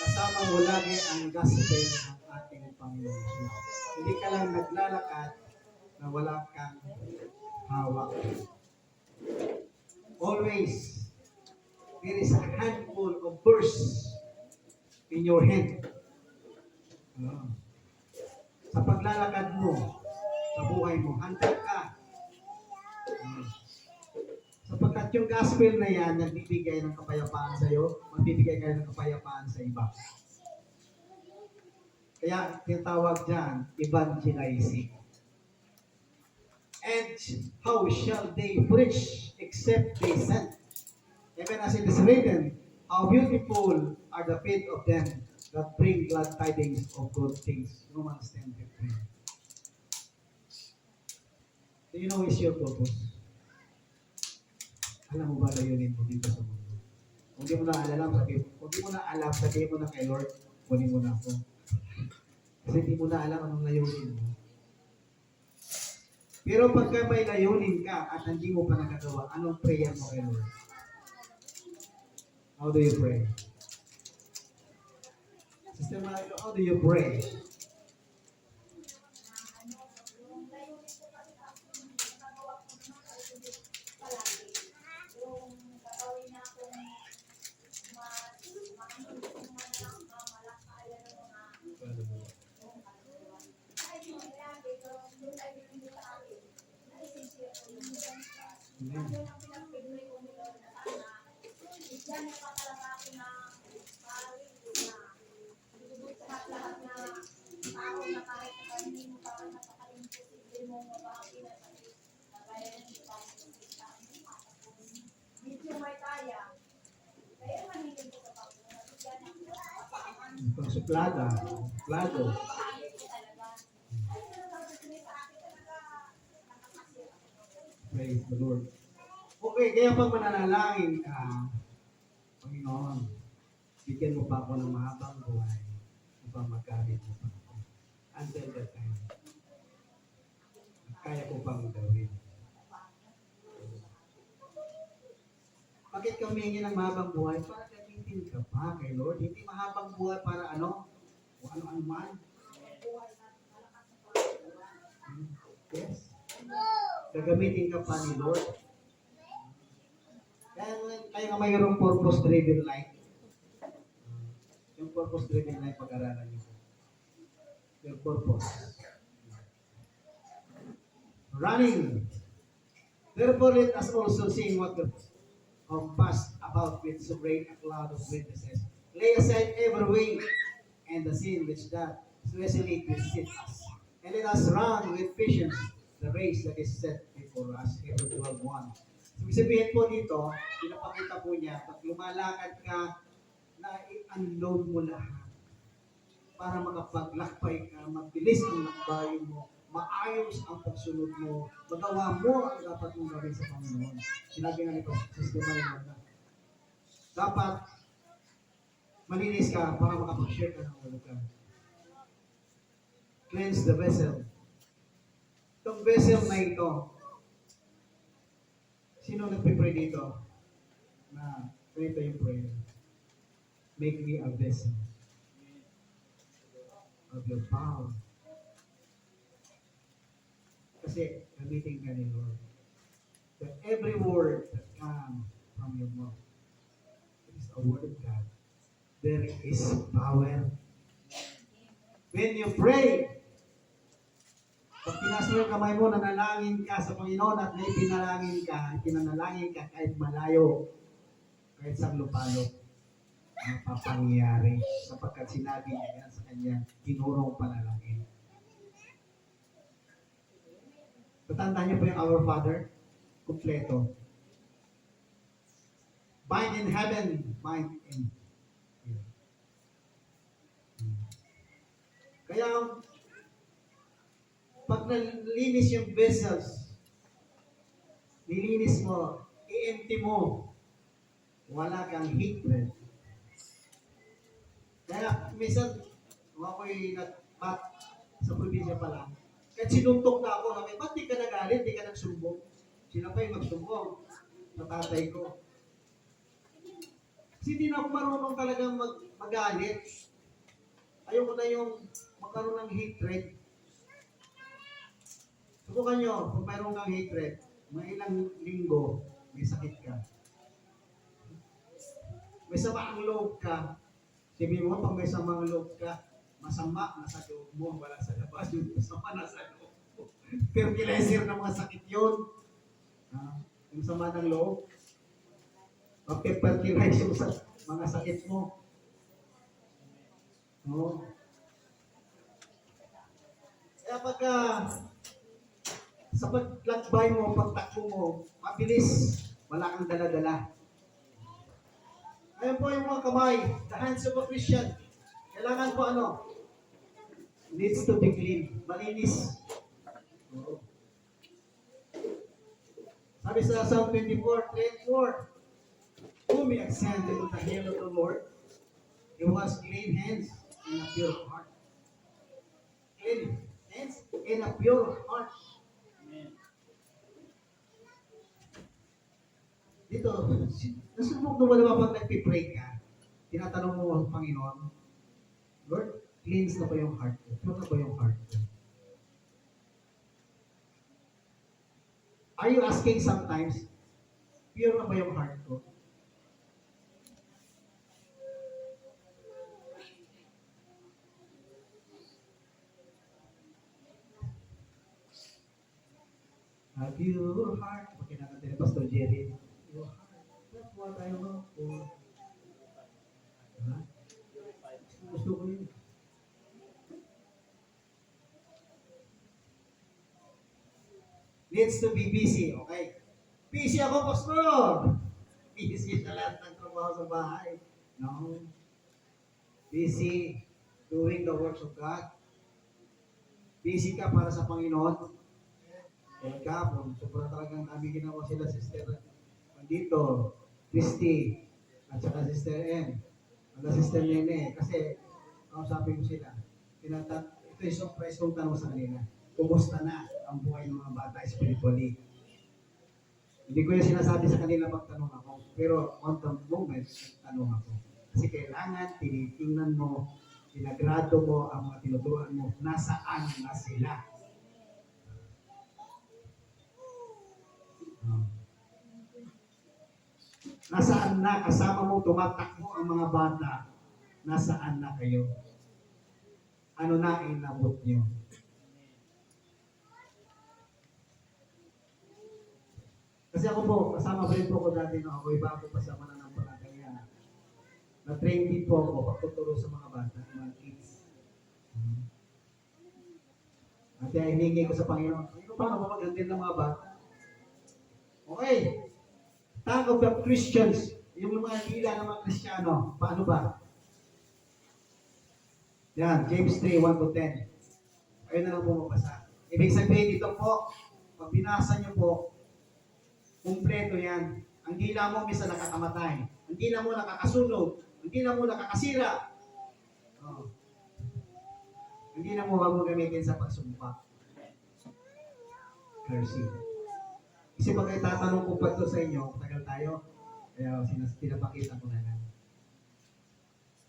Kasama mo lagi ang gospel ng ating Panginoon Jesus. Hindi ka lang naglalakad na wala kang hawak. Always, there is a handful of verse in your hand. Sa paglalakad mo, sa buhay mo, handa ka. Sapagkat yung gospel na yan, nagbibigay ng kapayapaan sa iyo, magbibigay kayo ng kapayapaan sa iba. Kaya, tinatawag dyan, evangelizing. And how shall they preach except they send? Even as it is written, how beautiful are the feet of them that bring glad tidings of good things. Romans 10:15. Do you know is your purpose? Alam mo ba layunin mo dito sa mundo? Kung di mo na alam, sabihin mo na kay Lord, kunin mo na ako. Kasi di mo na alam anong layunin mo. Pero pagka may layunin ka at hindi mo pa nagagawa, anong prayer mo kay Lord? How do you pray? Sister Marilo, how do you pray? Amen. Suplada, suplado. Praise the Lord. Okay, kaya pag mananalangin ka, Panginoon, bigyan mo pa ako ng mahabang buhay upang magkamit mo pa ako. Until that time, kaya ko pang gawin. Bakit ka humingi ng mahabang buhay? Para gamitin ka pa kay Lord. Hindi mahabang buhay para ano? O ano-ano man. Yes. Gagamitin ka pa ni Lord. Kaya nga mayroong purpose-driven life. Yung purpose-driven life, pag-aralan niyo. Your purpose. Running. Therefore, let us also sing what the past about with so great a cloud of witnesses. Lay aside every weight and the sin which doth easily beset us. And let us run with patience the race that is set before us. Hebrews 12:1. So, sabihin po dito, pinapakita po niya, pag lumalakad ka, na i-unload mo lahat para makapaglakbay ka, mabilis ang lakbayin mo, maayos ang pagsunod mo, magawa mo ang dapat mong gawin sa Panginoon. Sinabi nga nito, sistema na dapat malinis ka para makapag-share ka ng lugar. Cleanse the vessel. Itong vessel na ito, sino nagpipray dito? Na ganito yung prayer. Make me a vessel of your power. Kasi gamitin ka ni Lord. That every word that comes from your mouth is a word of God. There is power. When you pray, pag pinasa yung kamay mo, nanalangin ka sa Panginoon at may pinanalangin ka kahit malayo, kahit sa lupalop, mapapangyari sapagkat sinabi niya yan sa kanya, tinurong panalangin. Tatandaan niyo po yung Our Father? Kompleto. Bind in heaven, bind in here. Kaya, pag nalinis yung vessels, nilinis mo, i-empty mo, wala kang hatred. Kaya, minsan, ako'y nagpat sa probinsya pa lang. Kahit sinuntok na ako, sabi, ba't di ka nagalit, di ka nagsumbong? Sila pa yung magsumbong sa tatay ko. Kasi di na ako marunong talagang magalit. Ayoko na yung magkaroon ng hatred. Subukan nyo, kung mayroon kang hatred, mga ilang linggo, may sakit ka. May samaang loob ka. Sabihin mo, pag may samaang loob ka, masama nasa loob mo, wala sa labas yun. Masama nasa loob mo. Fertilizer ng mga sakit yun. Yung sama ng loob. Mapifertilize yung mga sakit mo. No? Kaya pagka sa paglakbay mo, pagtakbo mo, mabilis, wala kang dala-dala. Ayun po yung mga kamay, the hands of a Christian. Kailangan po ano? Needs to be clean. Malinis. Oo. Sabi sa Psalm 24:3-4, whom he ascended to the hill of the Lord, he was clean hands and a pure heart. Clean hands and a pure heart. Dito, nasubok mo ba naman pag nagpipray ka, tinatanong mo ang Panginoon, Lord, cleanse na ba yung heart ko? Pure na ba yung heart ko? Are you asking sometimes, pure na ba yung heart ko? A pure heart. Pag kinakanta ni Pastor Jerry, your heart, that's what I want for. Diba? Gusto ko yun. Needs to be busy, okay? Busy ako, Pastor! Busy sa lahat ng trabaho sa bahay. No? Busy doing the works of God. Busy ka para sa Panginoon. Kaya kahapon, sobrang talagang kami ginawa sila, Sister dito, Christy, at saka Sister M, at Sister Nene, kasi sabi ko sila, ito yung surprise kong tanong sa kanila, kumusta na ang buhay ng mga bata spiritually? Hindi ko yung sinasabi sa kanila pag tanong ako, pero on the moment, tanong ako. Kasi kailangan, tinitingnan mo, pinagrado mo ang mga tinuturuan mo, nasaan na sila. Nasaan na, kasama mo, tumatakbo ang mga bata, nasaan na kayo? Ano na inabot nyo? Kasi ako po, kasama rin po ko dati no, ako iba ako pa sa mananampalataya. Na-train din po ako pagtuturo sa mga bata, mga kids. At kaya hiningi ko sa Panginoon, paano ba magandin ng mga bata? Okay. Tag of the Christians, yung mga hila ng mga Kristiyano, paano ba? Yan, James 3:1-10. Ayun na lang po mabasa. Ibig sabihin dito po, pag binasa nyo po, kumpleto yan. Ang dila mo misa nakakamatay. Ang dila mo nakakasunog. Ang dila mo nakakasira. Oh. Ang dila mo wag mo gamitin sa pagsumpa. Cursing. Kasi pag itatanong ko pa ito sa inyo, tagal tayo, kaya pinapakita ko na lang.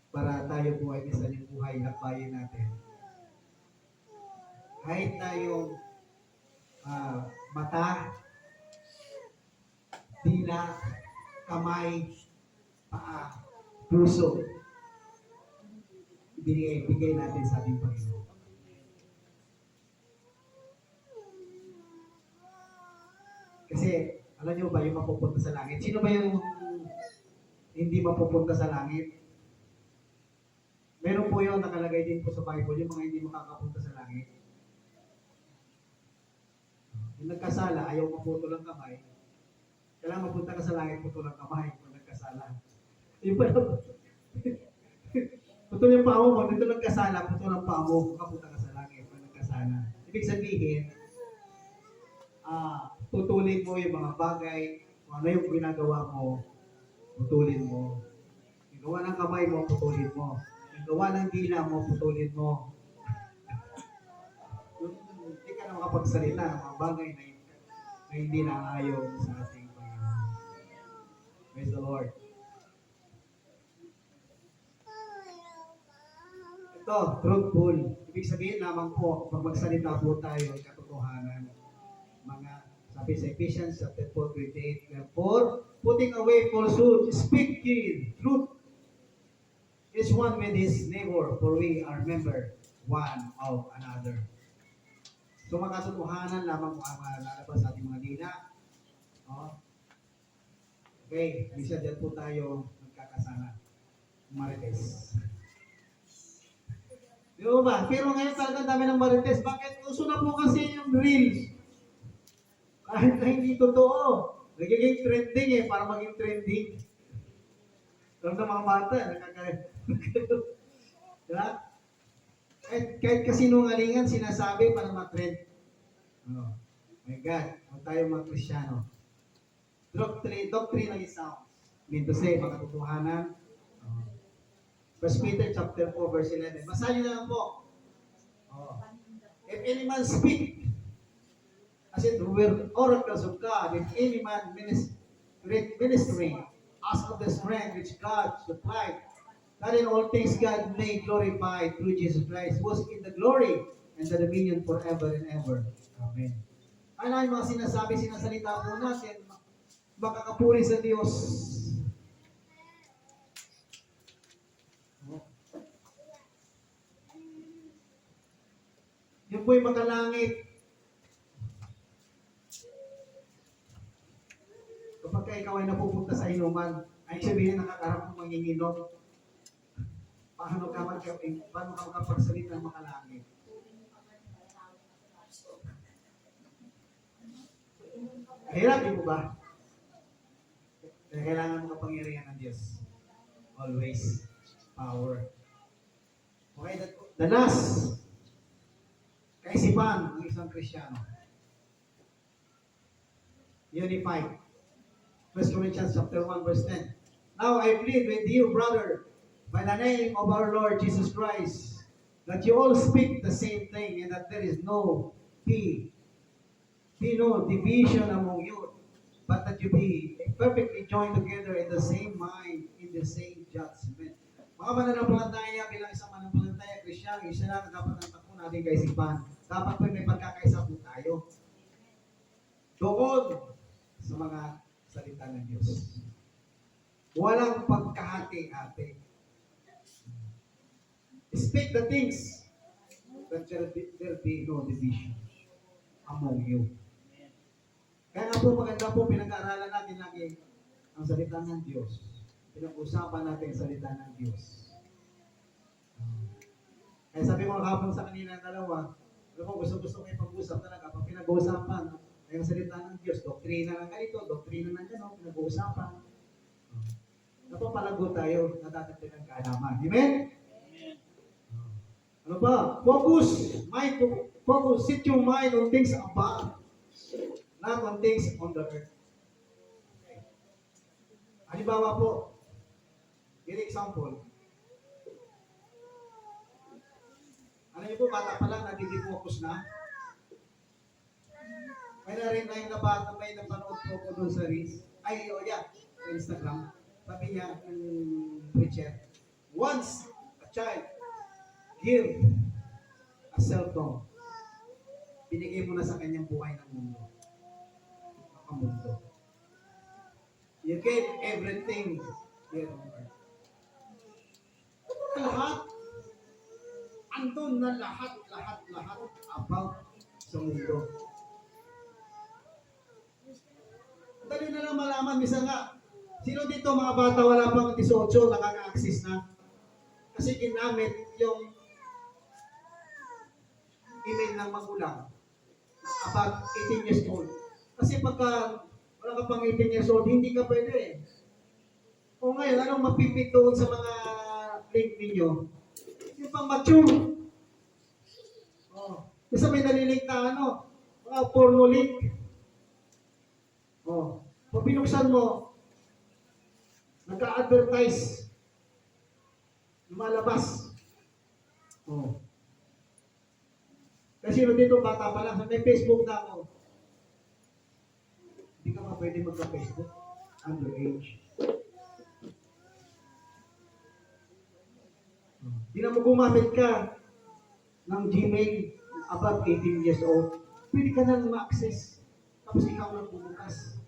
Para tayo po ay minsan yung buhay na bayan natin. Kahit na yung mata, dila, kamay, paa, puso, bigay natin sa ating Panginoon. Kasi, alam niyo ba yung mapupunta sa langit? Sino ba yung hindi mapupunta sa langit? Meron po yun, nakalagay din po sa Bible, yung mga hindi makakapunta sa langit. Yung nagkasala, ayaw maputol ang kamay. Kailangan mapunta ka sa langit, putol ang kamay kung nagkasala. Yung pala, putol yung paa mo, dito nagkasala, putol ang paa mo, makapunta ka sa langit kung nagkasala. Ibig sabihin, putulin mo yung mga bagay, kung ano yung ginagawa mo, putulin mo. Yung gawa ng kamay mo, putulin mo. Yung gawa ng dila mo, putulin mo. na makapagsalita ng mga bagay na hindi naayon sa ating Panginoon. Praise the Lord. Ito, truthful. Ibig sabihin lamang po, pag magsalita po tayo ay katotohanan. Mga, sabi sa Ephesians chapter 4:28, therefore, putting away falsehood, speak ye truth, each one with his neighbor, for we are member one of another. So makatotohanan lamang po ang lalabas sa ating mga dina. Oh. Okay, bisa dyan po tayo nagkakasala. Marites. Di ba? Pero ngayon talaga dami ng marites. Bakit? Uso na po kasi yung reels. Kahit na hindi totoo. Nagiging trending para maging trending. Alam na mga bata, nakakaya. Diba? Kahit kasinungalingan sinasabi para matrend. Oh, my God, huwag tayo mga Kristyano. Doctrine is sound. Mean to say, makatotohanan. 1 Peter chapter 4 verse 11. Basahin na lang po. Oh. If any man speak, as it were oracles of God, if any man ministering, as of the strength which God supplied, that in all things God may glorify through Jesus Christ, was in the glory and the dominion forever and ever. Amen. Ano yung mga sinasalita po natin, makakapuri sa Diyos. Yun po'y makalangit. Kapag ikaw ay napupunta sa inuman, ay sabihin nakakarap ng manginginom. Paano ka makapagsalita ng makalangit? Hirap, di mo ba? Kaya kailangan mo kapangyarihan ng Diyos. Always. Power. Okay, the last kaisipan ng isang Kristiyano. Unified. 1 Corinthians chapter 1 verse 10. Now I plead with you, brother, by the name of our Lord Jesus Christ, that you all speak the same thing and that there is no division among you, but that you be perfectly joined together in the same mind, in the same judgment. Mga mananampalataya, bilang isang mananampalataya, Kristyano, isa lang dapat ang takbo natin kaisipan. Dapat po may pagkakaisa po tayo. Doon sa mga salita ng Diyos. Walang pagkahati-hati. Speak the things that there be no division among you. Kaya nga po maganda po pinag-aaralan natin lagi ang salita ng Diyos. Pinag-usapan natin ang salita ng Diyos. Kaya sabi mo kahapon sa kanina ng dalawa, alam mo, gusto kayo pag-usap talaga. Pag pinag-uusapan, ay ang salita ng Diyos, doktrina ng ganito, doktrina ng gano'n, pinag-uusapan. Napapalago tayo, natatagdagan kaalaman. Amen? Ano ba? Focus. Set your mind on things above, not on things on the earth. Okay. Halimbawa po, give example. Alam niyo po, bata pa lang, nagdi-focus na. May na rin na bata, may napanood po ko doon sa Reels. Sa Instagram. Sabi niya, preacher, once a child give a cell phone, binigay mo na sa kanyang buhay ng mundo. Ang mundo. You gave everything here on earth. Lahat. Andun na lahat about sa mundo. Dali na lang malaman, misa nga, sino dito mga bata wala pang 18, nakaka-access na? Kasi ginamit yung email ng magulang about 18 years old. Kasi pagka wala ka pang 18 years old, hindi ka pwede. O ngayon, anong mapipit doon sa mga link ninyo? Yung pang mature. Kasi may nalilink na mga porno link. Pag binuksan mo, nagka-advertise, lumalabas. Kasi dito bata pa lang, may Facebook na ako. Hindi ka pa pwede magka-Facebook. Underage. Hindi na mo gumamit ka ng Gmail above 18 years old. Pwede ka na ma-access. Tapos ikaw lang bubukas.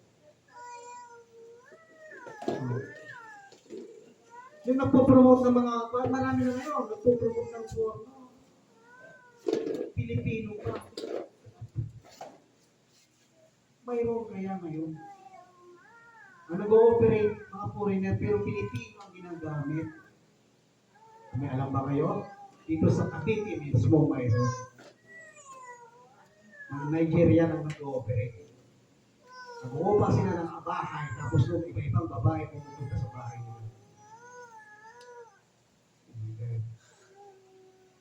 Yung nagpo-promote ng mga, marami na ngayon, nagpo-promote ng porno. Pilipino pa. Mayroon kaya ngayon. Nag-ooperate mga foreigner pero Pilipino ang ginagamit. May alam ba kayo? Dito sa Cavite mismo mayroon. Mga Nigerian ang nag-ooperate. Nag-uupa sila ng bahay tapos nung iba-ibang babae pumunta sa bahay nila.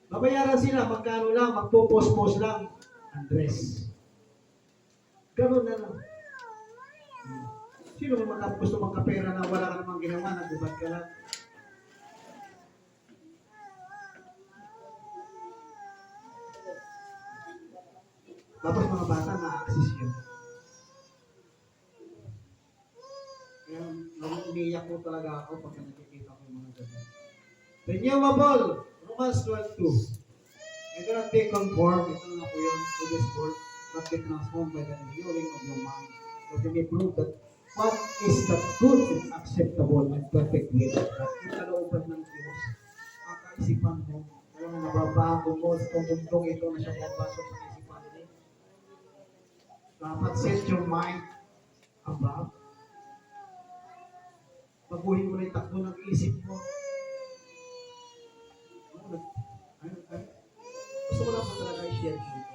Babayaran sila, magkano lang, magpo-post-post lang, Andres. Ganun na lang. Sino naman gusto magkapera na wala ka namang ginawa, nagubad ka lang? Tapos mga bata na-access yun. Kaya umiiyak po talaga ako pag nakikita ko yung mga ganun. Renewable, Romans 12:2. I do not be conformed, ito na po yun, to this world, but be transformed by the renewing of your mind. That you may prove that what is the good and acceptable and perfect will of God. Yung kalooban ng Diyos, ang kaisipan mo, alam mo, nababago mo sa mundong ito na siya mapasok sa isipan mo. Dapat set your mind above. Baguhin mo na yung takbo ng isip mo. Gusto ko lang po talaga i-share dito.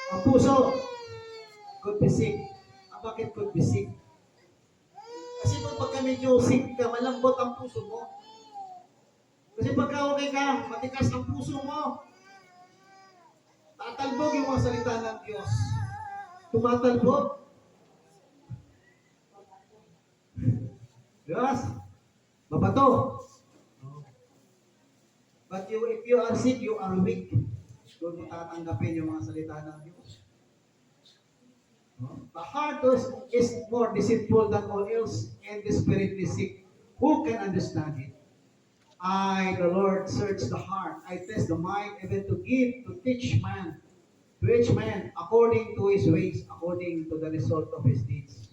Ang puso, could be sick. Bakit could be sick? Kasi kung pagka medyo sick ka, malambot ang puso mo. Kasi pagka okay ka, matikas ang puso mo. Tatalbog yung mga salita ng Diyos. Tumatalbog. Diyos, mabato. But if you are sick, you are weak. Doon mo tatanggapin yung mga salita ng Diyos. The heart is more deceitful than all else, and desperately sick. Who can understand it? I, the Lord, search the heart. I test the mind, even to give, to teach man, to each man, according to his ways, according to the result of his deeds.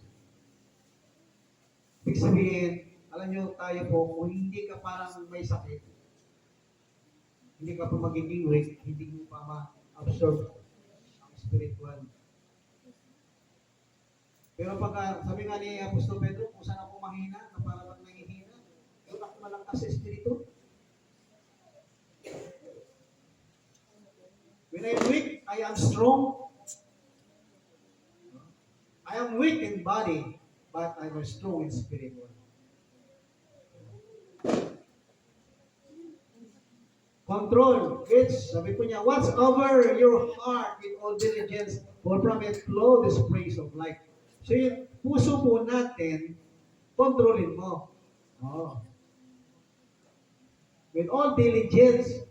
Ibig sabihin, alam nyo tayo po, kung hindi ka parang may sakit, hindi ka pa magiging weak, hindi mo pa ma-absorb ang spiritual. Pero pagka, sabi nga ni Apostol Pedro, kung saan ako mahina, na parang nangihina, yun ako malangkas sa espiritu. When I'm weak, I am strong. I am weak in body, but I am strong in spirit. Control, which, sabi ko niya, watch over your heart with all diligence, for from it flow the springs of life. So yung puso po natin, kontrolin mo. Oh. With all diligence,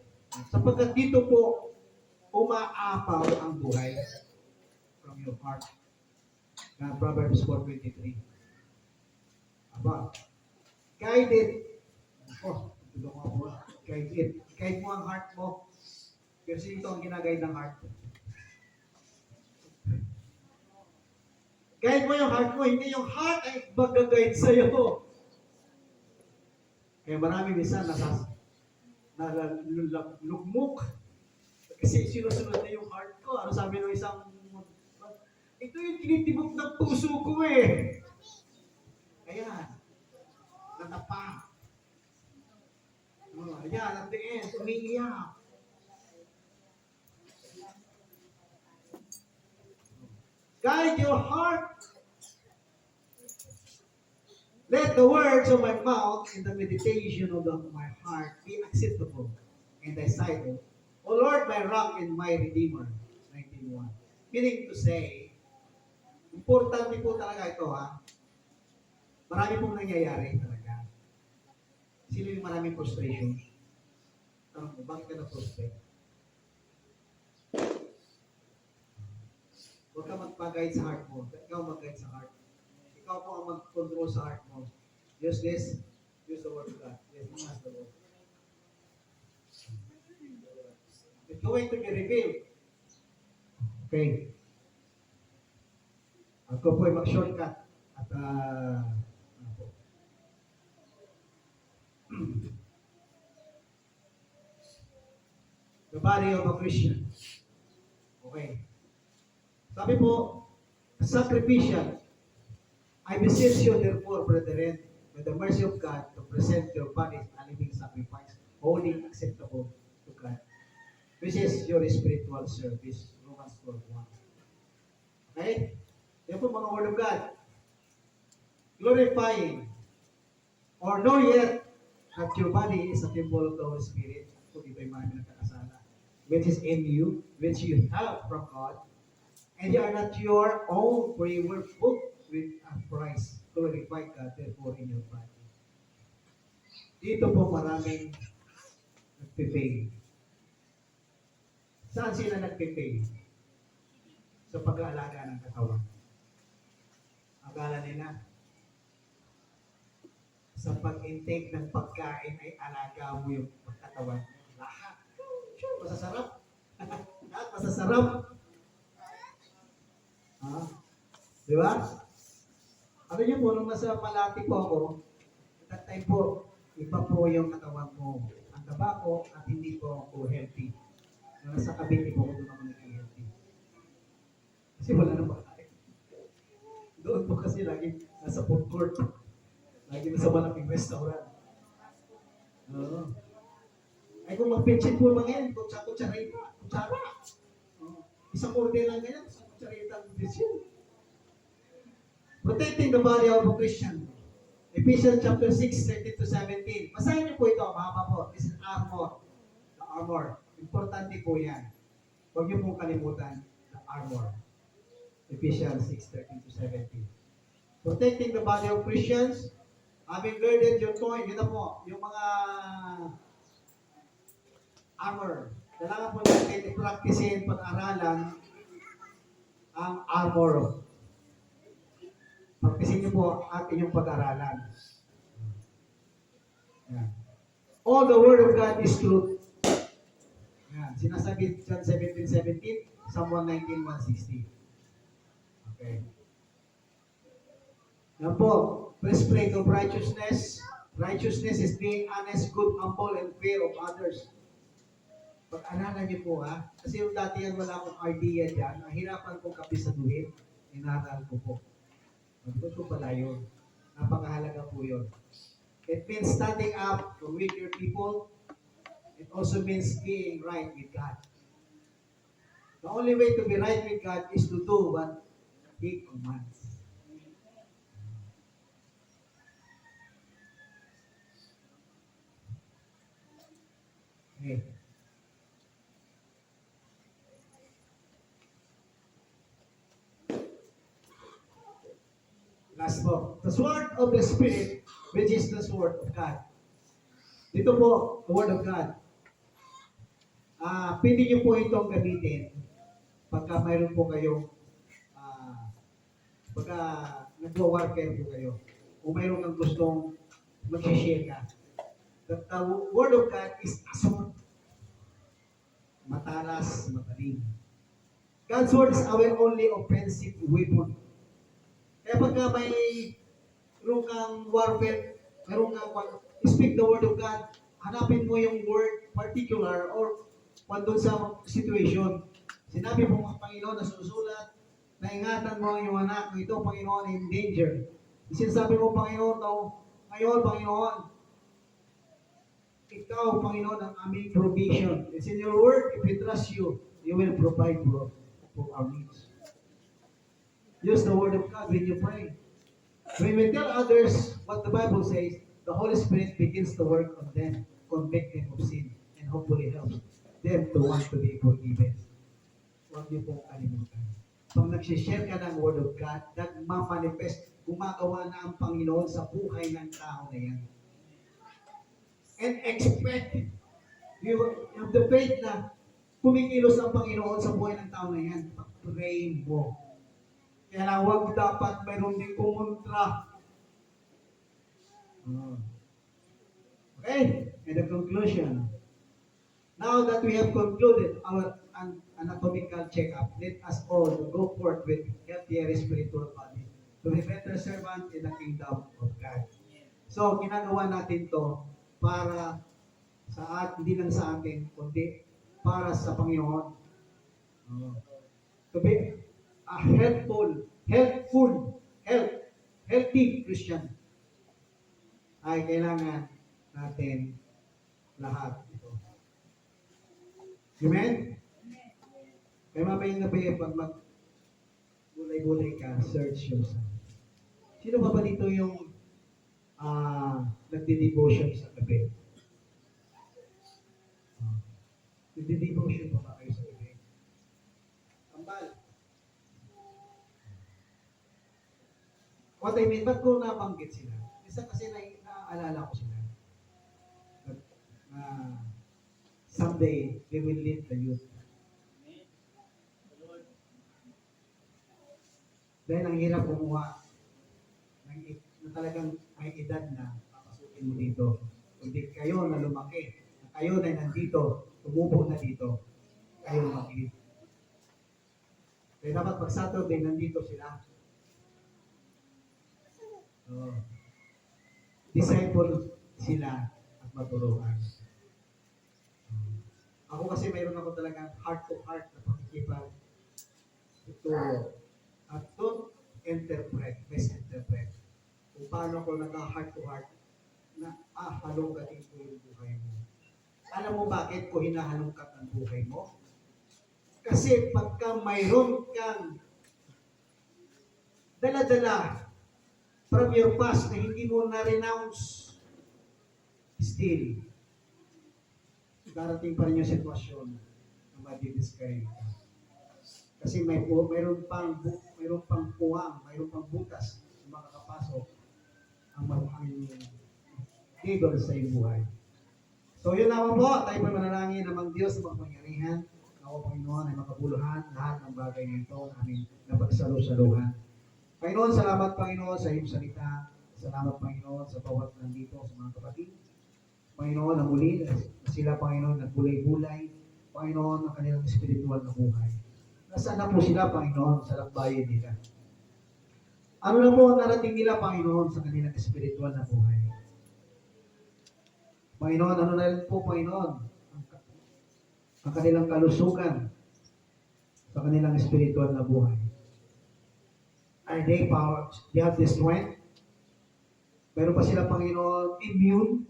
sapagkat dito po, umaapaw ang buhay from your heart. Proverbs 4:23. Aba, guided. Oh, tulong ako. Guide mo ang heart mo. Kasi ito ang ginagay ng heart. Guide mo yung heart mo, hindi yung heart ay mag-guide sa'yo. Kaya marami minsan nalugmok. Kasi sinusunod na yung heart ko. Ano sabi ng isang, ito yung tinitibok ng puso ko eh. Ayan. Natapa. Ayan, at the end, umiiyak. Guide your heart. Let the words of my mouth and the meditation of my heart be acceptable in thy sight, O Lord, my rock and my redeemer. 19:1. Meaning to say, importante po talaga ito ha. Marami pong nangyayari talaga. Sino yung maraming frustration? Bakit ka na-frustrate? Huwag ka magpag-guide sa heart mo. Ikaw mag-guide sa heart. Ikaw po ang mag-control sa heart mo. Use this. Use the word of God. Yes, use the word. It's going to be revealed. Okay. Ako po ay mag-shortcut. At, ano po. The body of a Christian. Okay. Sabi po, sacrificial. I beseech you therefore, brethren, by the mercy of God, to present your bodies a living sacrifice, holy, acceptable to God. Which is your spiritual service. Romans 12:1. Okay? Yan po mga word of God. Glorifying or know yet that your body is a temple of the Holy Spirit, kung ito'y marami nagkakasala, which is in you, which you have from God, and you are not your own, for you were bought with a price. Glorify God, therefore, in your body. Dito po maraming nagpipay. Saan sila nagpipay? Sa pag-aalaga ng katawan. Akala nila, sa pag-intake ng pagkain ay alaga mo yung katawan. Lahat. Sure, masasarap. Lahat masasarap. Di ba? Ano yun po, nung nasa Malati po ako, at that time po, iba po yung katawan mo. Ang taba ko at hindi po ako healthy. Nung nasa Cavite po, doon ako naging healthy. Kasi wala nang pagkain. Doon po kasi lagi nasa food court. Lagi nasa malaking restaurant. Ay kung mag-pitchin po mga yan, kutsara. Isang order lang ganyan, isang kutsarita ang pitchin. Protecting the body of a Christian. Ephesians chapter 6, 13-17. Basahin niyo po ito, mahaba po. This is armor. The armor. Importante po yan. Huwag niyo pong kalimutan the armor. Ephesians 6, 13-17. Protecting the body of Christians. Having girded your loins, yun na po, yung mga armor. Kailangan po natin i-practicein, pag-aralan ang armor. Practicein niyo po atin yung pag-aralan. Yan. All the word of God is truth. Yan. Sinasabi John 17:17, Psalm 119:160. Okay. Yan po. Breastplate of righteousness. Righteousness is being honest, good, humble, and fair of others. Pag-aralan niyo po ha. Kasi yung dati yan wala akong idea dyan. Nahirapan kong kapisaduhin. Inaral ko po. Magpun ko pala yun. Napakahalaga po yun. It means standing up for weaker people. It also means being right with God. The only way to be right with God is to do what He commands. Okay. Last po. The sword of the Spirit, which is the sword of God. Dito po, the word of God. Pwede niyo po itong gamitin pagka mayroon po kayong pagka nagwa-warfare po kayo o mayroon kang gustong mag-share ka. The word of God is a sword. Matalas, mataling. God's word is our only offensive weapon. Kaya pagka mayroon kang warfare, mayroon kang speak the word of God, hanapin mo yung word particular or doon sa situation. Sinabi po mga Panginoon na susulat, na ingatan mo ang iyong anak, ito Panginoon in danger. Sinasabi mo Panginoon daw, ngayon Panginoon, ikaw Panginoon ang aming provision. It's in your word, if we trust you, you will provide for our needs. Use the word of God when you pray. When we tell others what the Bible says, the Holy Spirit begins to work on them, convict them of sin, and hopefully help them to want to be forgiven. Huwag niyo pong kalimutan. Pag nagsishare ka ng word of God, nagmamanifest, gumagawa na ang Panginoon sa buhay ng tao na yan. And expect, you have the faith na kumikilos ang Panginoon sa buhay ng tao na yan. Pag-pray mo. Kaya lang, huwag dapat mayroon din kumontra. Okay, and the conclusion. Now that we have concluded our anatomical checkup, let us all go forth with healthier spiritual body to be better servant in the kingdom of God. So, ginagawa natin to para hindi lang sa atin, kundi para sa Panginoon. To be a healthy Christian ay kailangan natin lahat ito. Amen? Kaya mamayang gabi, pag mag-bulay-bulay ka, search yourself. Sino ba dito yung nagdi-devotion sa gabi? Nagdi-devotion pa ba kayo sa gabi? Kambal. What I mean, ba't ko nabanggit sila? Isa kasi naaalala ko sila. Someday, they will lead the youth. Dahil ang hirap kumuha na talagang may edad na papasukin mo dito. Kundi kayo na lumaki, na kayo na nandito, tumubo na dito, kayo mag-lead. Kaya dapat pag Saturday, nandito sila. Disciple sila at maturuan. Ako kasi mayroon ako talagang heart-to-heart na pakikipag ituro. At don't misinterpret. Kung paano ko naka-heart-to-heart na halongkatin ko yung buhay mo. Alam mo bakit ko hinahalongkat ang buhay mo? Kasi pagka mayroon kang dala-dala from your past na hindi mo na-renounce, still, darating pa rin yung sitwasyon na madi-discourage ka. Kasi mayroon pang puwang, mayroon pang butas na makakapasok ang devil sa iyong buhay. So yun naman po, tayo po manalangin namang Diyos sa makapangyarihan. Ako, Panginoon, ay makabuluhan lahat ng bagay nito namin na pagsalusaluhan. Panginoon, salamat Panginoon sa iyong salita. Salamat Panginoon sa bawat nandito sa mga kapatid. Panginoon, na muli na sila, Panginoon, nagbulay-bulay, Panginoon, ang kanilang spiritual na buhay. Nasaan na po sila, Panginoon, sa lakbayin nila? Ano na po ang narating nila, Panginoon, sa kanilang spiritual na buhay? Panginoon, ano na rin po, Panginoon, ang kanilang kalusugan sa kanilang spiritual na buhay? Are they power? They have the strength? Meron pa sila, Panginoon, immune?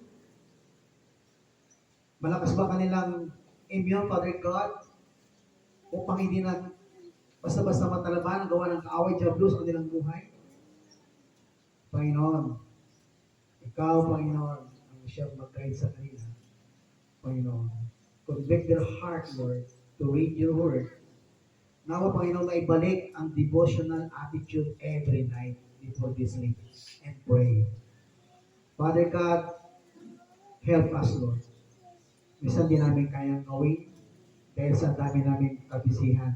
Malakas ba kanilang immune, Father God? Upang hindi na basta-basta matalaban ang gawa ng kaaway diablo sa kanilang buhay? Panginoon, Ikaw, Panginoon, ang siyang mag-guide sa kanila. Panginoon, convict their heart, Lord, to read your word. Nawa, Panginoon, na ibalik ang devotional attitude every night before they sleep and pray. Father God, help us, Lord. Minsan di namin kayang gawin dahil sa dami namin kabisihan.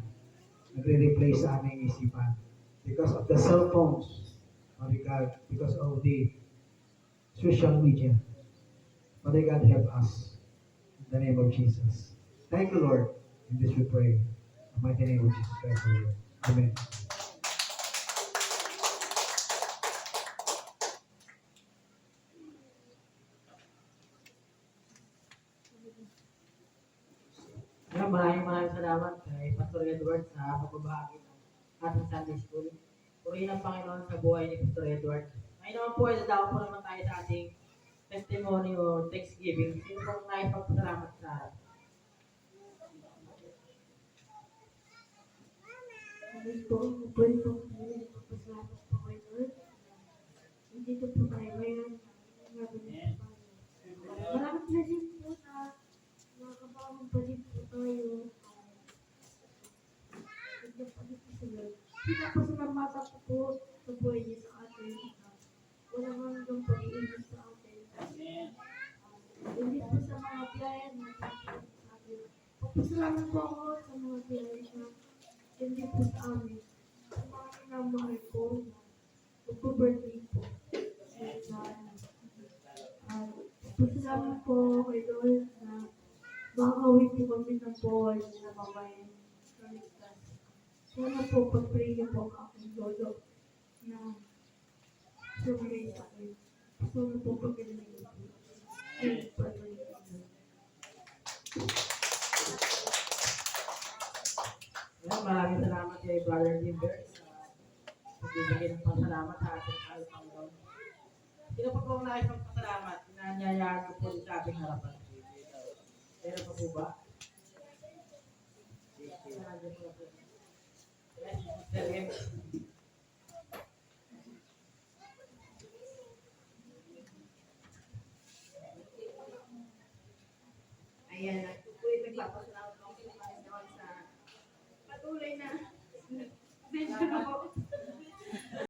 Nagre-replay sa aming isipan. Because of the cell phones, Father God, because of the social media. Father God, help us. In the name of Jesus. Thank you, Lord. In this we pray. In the mighty name of Jesus Christ, Lord. Amen. Maraming salamat kay Pastor Edward sa pagbabahagi ng ating Sunday School. Purihin ang Panginoon sa buhay ni Pastor Edward. Ngayon po, dadako po naman tayo sa ating testimony o Thanksgiving. Sino pong naipagpasalamat sa harap? Pwede po magpapasalamat po kay Lord. Dito po tayo ngayon. Maraming blessing po na makakabawang pa din po tayo. Nagpapalit po sila. Pinapasalamatan ko po sa buhay niya sa atin. Walang hanggang pag-iinit sa atin. Hindi po sa mga biyayan na sa atin. Papasalamat po ako sa mga biyayan na hindi po sa amin. Sa mga birthday po. Pasalamat po kay Lord na makakawin po kami ng boy na mamay. Sana po pag-pray niyo po ang aking lolo na sumray sa akin. Sana po pag-pray niyo po. Ayan, maraming salamat kay Brother Gilbert sa pagbibigay ng pasalamat sa ating mahal na Panginoon. Sino pa po ang nais magpasalamat? Inanyayaan ko po sa ating harapan. Meron pa po ba? Yes, Mr. M.